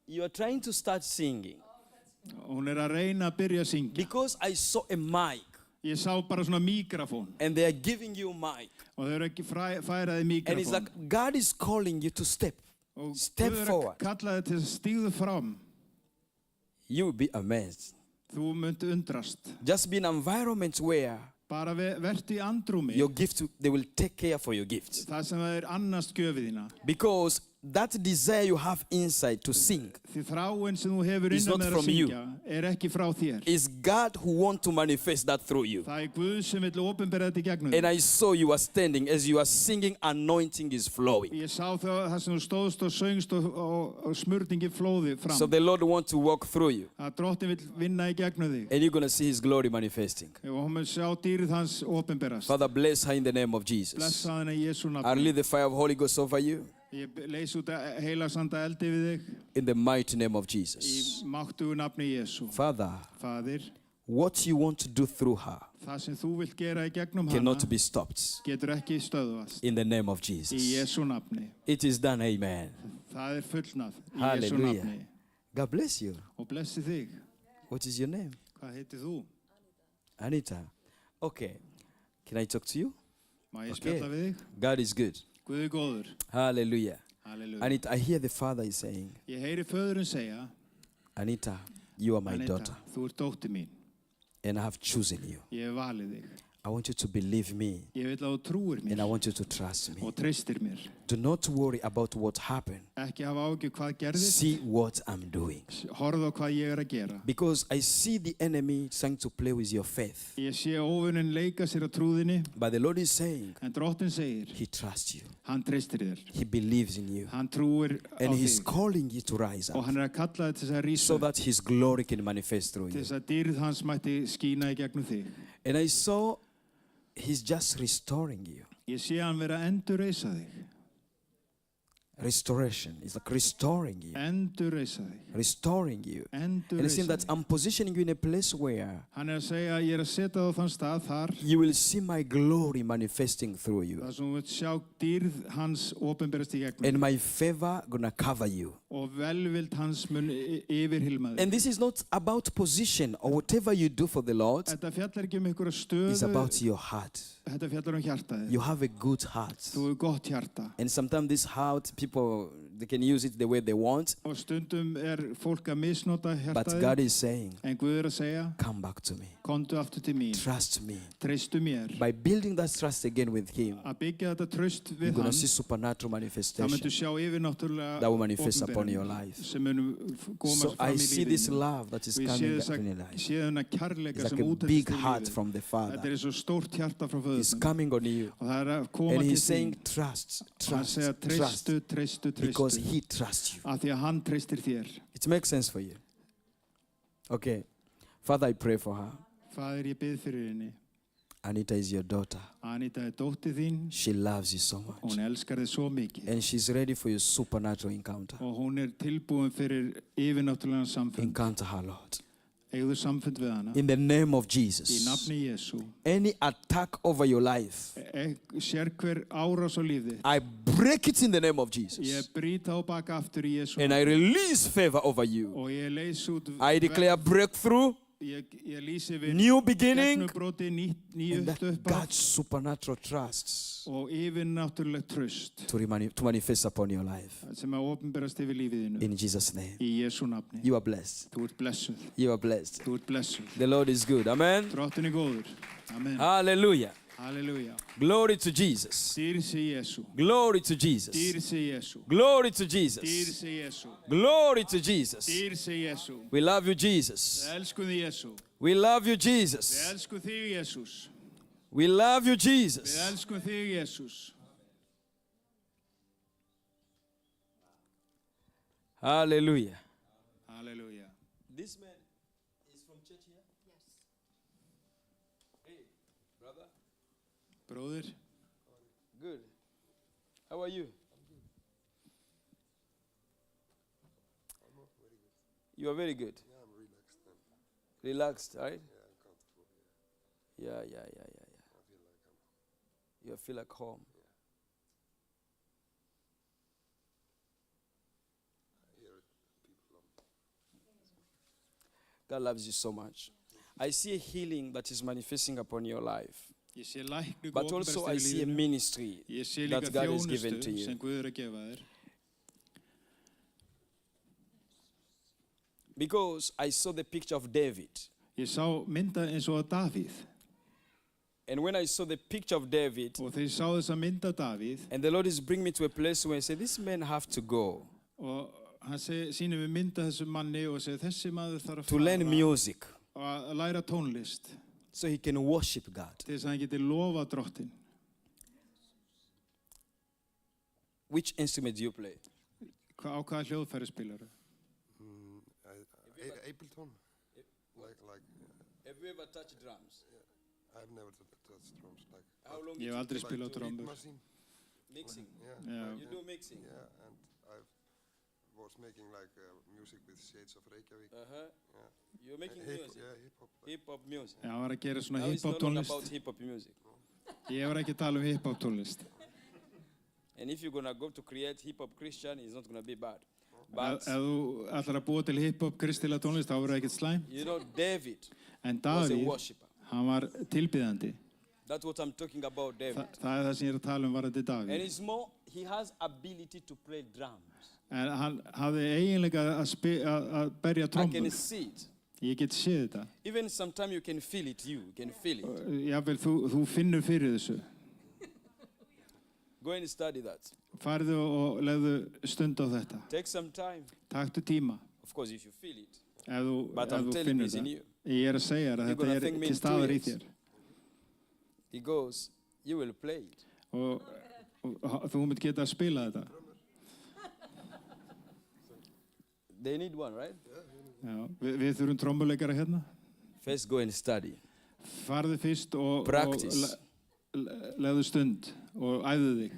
You are trying to start singing Hún er að reyna að byrja að syngja. because I saw a mic Ég sá bara svona mikrofón and they are giving you mic. og þau eru ekki færaði And it's mikrofón. like God is calling you to step. Og step Guð er að forward. kalla þig til að stíðu fram. You will be amazed. Þú munt undrast. Just be in an environment where Bara vertu í andrúmi. your gift, they will take care for your gifts. Það sem það er annast gjöfið þína. Because that desire you have inside to sing Því þráin sem þú hefur It's innan not með að from you. syngja er ekki frá þér. is God who wants to manifest that through you. Það er Guð sem vill opinbera þetta í gegnum And þig. I saw you are standing as you are singing, anointing is flowing. Ég sá það sem þú stóðst og söngst og smurningi flóði fram. So the Lord wants to walk through you. Að drottin vill vinna í gegnum þig. And you're going to see His glory manifesting. Og hún mun sjá dýrið hans opinberast. Father, bless her in the name of Jesus. Blessa hana í Jesú I nafni. release the fire of Holy Ghost over you Ég leys út heilagsanda eldi við þig in the mighty name of í Jesus. máttugu nafni Jesú. Father, Faðir, what you want to do through her það sem þú vilt gera í gegnum hana cannot be stopped getur ekki stöðvast. in the name of Í Jesus. Jesú nafni. It is done, amen. Það er fullnað í Jesú Hallelujah. nafni. God bless you. Og blessi þig. What is your name? Hvað heitir þú? Anita. Okay. Can I talk to you? Má ég Okay. spjalla við þig? God is good. Guð er góður. Hallelujah. Halleluja. Anita, I hear the Father is saying, Ég heyri föðurinn segja, Anita, you are my Anita, daughter, þú ert dóttir mín. and I have chosen you. Ég hef valið þig. I want you to believe me Ég vil að þú trúir and I mér want you to trust me. og treystir mér. Do not worry about what happened. Ekki hafa áhyggjur hvað gerðist. See what I'm doing. Horfðu á hvað ég að gera. Because I see the enemy trying to play with your faith. Ég sé óvinnin leika sér á trúðinni, But the Lord is saying, en Drottinn segir, He trusts you. hann treystir þér. He believes in you. Hann trúir á And He's þig. calling you to rise Og up hann að kalla þig til þess að rísa so upp, that His glory can manifest through til you. þess að dýrð hans mætti skína í gegnum þig. And I saw He's just restoring you. Ég sé hann vera að endurreisa þig. Restoration is like restoring you. Endurreisa þig. Restoring you. And it's Endurreisa saying that þig. I'm positioning you in a place where Hann að segja að ég að setja það á þann stað þar, you will see my glory manifesting through you. þar sem þú vilt sjá dýrð hans opinberast í gegnum. And my favor gonna cover you. Og velvild hans mun yfirhylma þig. And this is not about position or whatever you do for the Lord. Þetta fjallar ekki einhverja It's stöðu, about your heart. þetta fjallar hjartaðið. You have a good heart. Þú hefur gott hjarta. And sometimes this heart, people, they can use it the way they want. Og stundum fólk að misnota But hjartaðið. God is saying, En Guð að segja, come back to me. komdu aftur til mín. Trust me. Treystu mér. By building that trust again with Him, Að byggja þetta traust you're við going to hann, see supernatural það manifestation myndu sjá yfirnáttúrulega that will manifest opinberun upon your life. sem munu koma So fram I í see this lífinu. love that is Og ég sé coming þessa- up in your life. sé þennan kærleika It's sem like a útendist big í heart lífið. from the Þetta Father. svo stórt hjarta frá It's föðurnum. coming on you. Og það að koma And til He's saying, þín. trust, Og hann trust, segja trust. treystu, Because He trusts you. Af því að hann treystir þér. It makes sense for you. Okay. Father, I pray for her. Faðir, ég bið fyrir henni. Anita is your daughter. Anita dóttir þín. She loves you so much. Hún elskar þig svo mikið. And she's ready for your supernatural encounter. Og hún tilbúin fyrir yfirnáttúrulegan samfund. Encounter her, Lord. Eigðu samfund við hana. In the name of Í Jesus. nafni Jesú. Any attack over your life, Sér hver árás á lífið. I break it in the name of Jesus. Ég brýt á baka aftur í Jesú. And I release favor over you. Og ég leys út. I declare breakthrough, Ég lýsi við. new beginning, Gegnumbroti, ný and that uppstöðpað. God's supernatural trust Og yfirnáttúrulegt traust. to manifest upon your life. Sem að opinberast yfir lífið þínu. In Jesus' name. Í Jesú nafni. You are blessed. Þú ert blessuð. You are blessed. Þú ert blessuð. The Lord is good. Amen. Drottin góður. Amen. Hallelujah. Halleluja. Glory to Jesus. Dýr sé Jesú. Glory to Jesus. Dýr sé Jesú. Glory to Dýr Jesus. sé Jesú. Glory to Jesus. Dýr sé Jesú. We love you, Jesus. Við elskum þig Jesú. We love you, Við Jesus. elskum þig Jesús. We love you, Við Jesus. elskum þig Jesús. Hallelujah. Halleluja. This man is from church here? Yes. Hey, brother. Bróðir, Good. How are you? You are very good. Yeah, I'm relaxed and Relaxed, right? yeah, I'm comfortable. Yeah. Yeah, I feel like You feel like home. I hear people God loves you so much. I see a healing that is manifesting upon your life. ég sé lækningu But also I see a ministry Ég sé líka that God has given to þjónustu sem you. Guð er að gefa þér. Because I saw the picture of David. Ég sá mynda eins og að Davíð. And when I saw the picture of David, Og þegar ég sá þessa mynd af Davíð, and the Lord is bringing me to a place where I say, this man have to go og hann sýnir við mynda þessum manni og segir þessi maður þarf to að learn fara music og að læra tónlist so he can worship God. til þess að hann geti lofa drottin. Which instrument do you play? Á hvaða hljóðfæri spilar? Ableton. Like Have you ever touched drums? I've never touched drums. Like How long Ég hef aldrei like spilað to read trombur. machine. mixing? Yeah. Já. You do mixing? Yeah, and I was making like music with Shades of Reykjavik. Uh-huh. Yeah. You're making music? Yeah, hip hop. Hip-hop music? Já, hann var að gera svona Now it's no hip-hop longer tónlist. about hip-hop music. Ég var ekki að tala hip-hop tónlist. And if you're going to go to create hip-hop Christian, it's not going to be bad. Ef But, þú ætlar að búa til hip-hop kristilega tónlist, þá verður það ekkert slæm. you know, David En was a Davíð, worshipper. hann var tilbyðandi. That's what I'm talking about, David. Það er það sem ég er að tala varðandi And Davíð. it's more, he has ability to play drums. En hann hafði eiginlega að berja I can trombur. see it. Ég get séð þetta. Even sometimes you can feel it, you can feel it. Jafnvel þú finnur fyrir þessu. Go and study that. Farðu og legðu stund á þetta. Take some time. Taktu tíma. Of course, if you feel it. Ef But þú I'm telling you, finnur it's in það. you. Ég að segja þér að You're gonna þetta thank me til in 2 staðar í years. þér. He goes, you will play it. Og þú munt geta að spila þetta. They need one, right? Já, við þurfum trommuleikara hérna. First go and study. Farðu fyrst og Practice. legðu stund og æðu þig.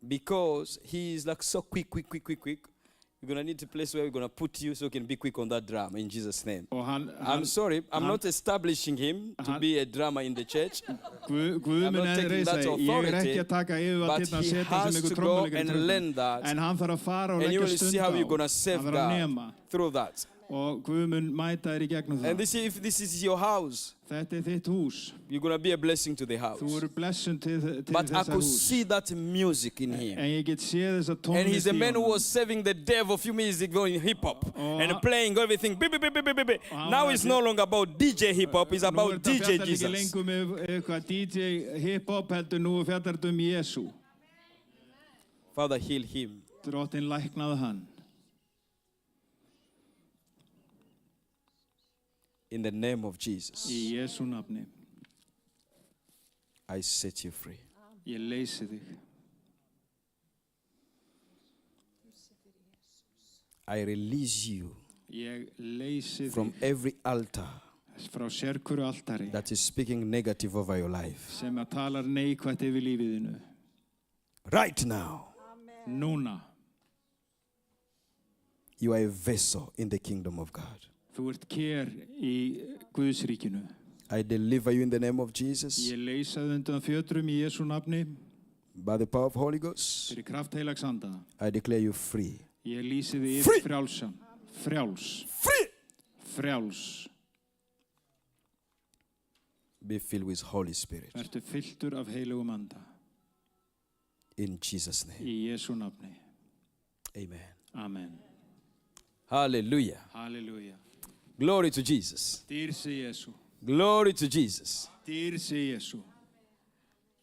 Because he is like so quick. We're going to need a place where we're going to put you so you can be quick on that drum in Jesus' name. Og I'm sorry, I'm not establishing him to be a drummer in the church. Guð I'm minn not taking reisa, that ég authority, ekki að taka yfirvald but hérna að he setja has sem einhver to go trommuleikari and learn that. En hann þarf að fara og And you leggja will stund see á. how you're going to save Hann þarf að God nema. through that. Og Guð mun mæta þér í gegnum And það. if this is your house, Þetta þitt hús. you're going to be a blessing to the house. Þú eru blessun til But I þessa could hús. see that music in him. En ég get séð þessa And he's tónlist a í man who honum. was serving the devil a few minutes ago in hip hop Oh, and playing everything. Beep, beep, beep, beep, beep, beep. Now it's no longer about DJ hip hop, it's Nú about þetta DJ fjallar ekki Jesus. lengur með eitthvað DJ hip-hop heldur nú fjallar þetta Jésu. Father, heal him. Drottinn læknaði hann. In the name of Jesus, Í Jésu nafni. I set you free. Ég leysi þig. I release you Ég leysi from þig every altar frá sérhverju altari that is speaking negative over your life. sem að talar neikvætt yfir lífið þínu. Right now, Núna. you are a vessel in the kingdom of God. Þú ert kér í Guðsríkinu. I deliver you in the name of Jesus Ég leysa þig undan fjötrum í Jésu nafni by the power of Holy Ghost. fyrir kraft heilags anda. I declare you free. Ég lýsi þig Free. yfir frjálsan. Frjáls. Free! Frjáls. Be filled with Holy Spirit. Vertu fylltur af heilugum anda. In Jesus' name. Í Jésu nafni. Amen. Amen. Hallelujah. Halleluja. Glory to Jesus. Dýr sé Jésu. Glory to Jesus. Dýr sé Jésu.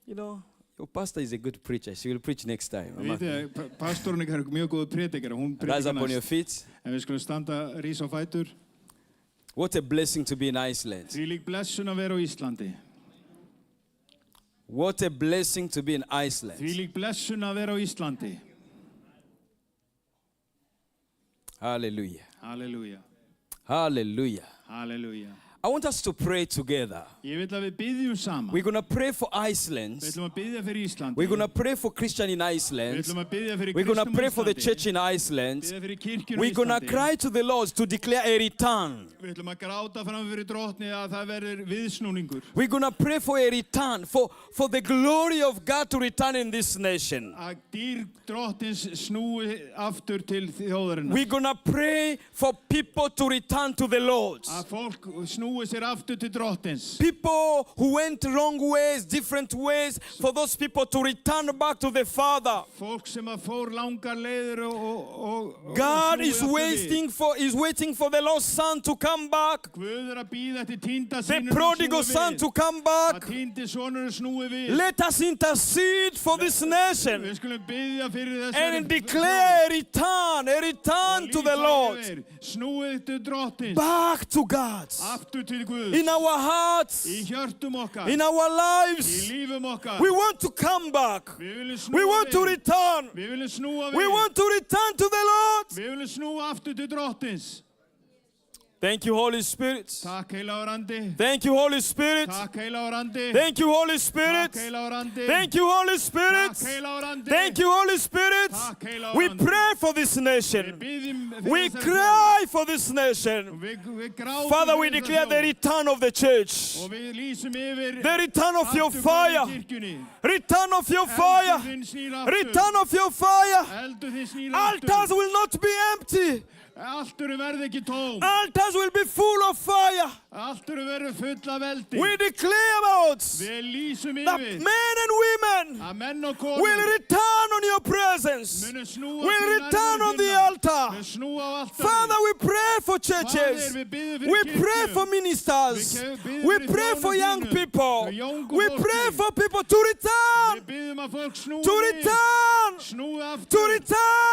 You know, your pastor is a good preacher. She will preach next time. Vitið, pastorinn er mjög góð predikari. Hún Rise predikar up on your næst. feet. En við skulum standa rís á fætur. What a blessing to be in Iceland. Því lík blessun að vera á Íslandi. What a blessing to be in Því Iceland. lík blessun að vera á Íslandi. Hallelujah. Halleluja. Hallelujah. Halleluja. I want us to pray together. Ég vil að við byggjum saman. We're going to pray for Iceland. Við ætlum að byggja fyrir Íslandi. We're going to pray for Christian in Við Iceland. ætlum að byggja fyrir We're going to Kristum á pray for the Íslandi. church in Iceland. Byggja fyrir kirkjun á We're going to Íslandi. cry to the Lord to declare a return. Við ætlum að gráta fram fyrir drottni að það verður viðsnúningur. We're going to pray for a return, for the glory of God to return in this nation. Að dýr drottins snúi aftur til þjóðarinnar. We're going to pray for people to return to the Lord. Að fólk snúi sér aftur til drottins. People who went wrong ways, different ways, for those people to return back to the Father. Fólk sem að fór langar leiðir og God snúi is aftur við. waiting for the lost son to come back. Guð er að bíða eftir týnda The sínum prodigal son to come back. Að týndi sonur snúi við. Let us intercede for this nation Við skulum biðja fyrir and declare a return to the Lord. Snúið til drottins. Back to God. Aftur til Guðs. In our hearts, Í hjörtum okkar. in our Í lives. lífum okkar. We want to come back. Við viljum snúa We want to við. return. Við viljum snúa We við. want to return to the Lord. Við viljum snúa aftur til drottins. Thank you, Holy Spirit. Takk heilagur andi. Thank you, Holy Spirit. Takk heilagur andi. Thank you, Holy Spirit. Takk heilagur andi. Thank you, Holy Spirit. Takk heilagur andi. Thank you, Holy Spirit. Takk heilagur We andi. pray for this Við nation. biðjum fyrir We þessari cry for this nation. þjóð. Við grátum Father, we fyrir þessa declare the þjóð. return of the church. Og við lýsum yfir The return of your afturför í fire. kirkjunni. Return of your fire. Eldur þinn snýr aftur. Return of your fire. Eldur þinn snýr Altars aftur. will not be empty. Alturum verði ekki tóm. Altars will be full of fire. Alturum verður full af eldi. We declare about Við lýsum that yfir men and women að menn og will konur return on your presence. Christians Munum snúa will til return on the nærveru þinnar. altar. Mun snúa á altarið. Father, we pray for churches. Faðir, við biðjum fyrir We pray kirkjum. for ministers. Við biðjum We fyrir pray for þjónum young þínum, people. fyrir jóngu We fólki. pray for people to return. Við biðjum að fólk snúi To við. return. Snúi aftur. To return.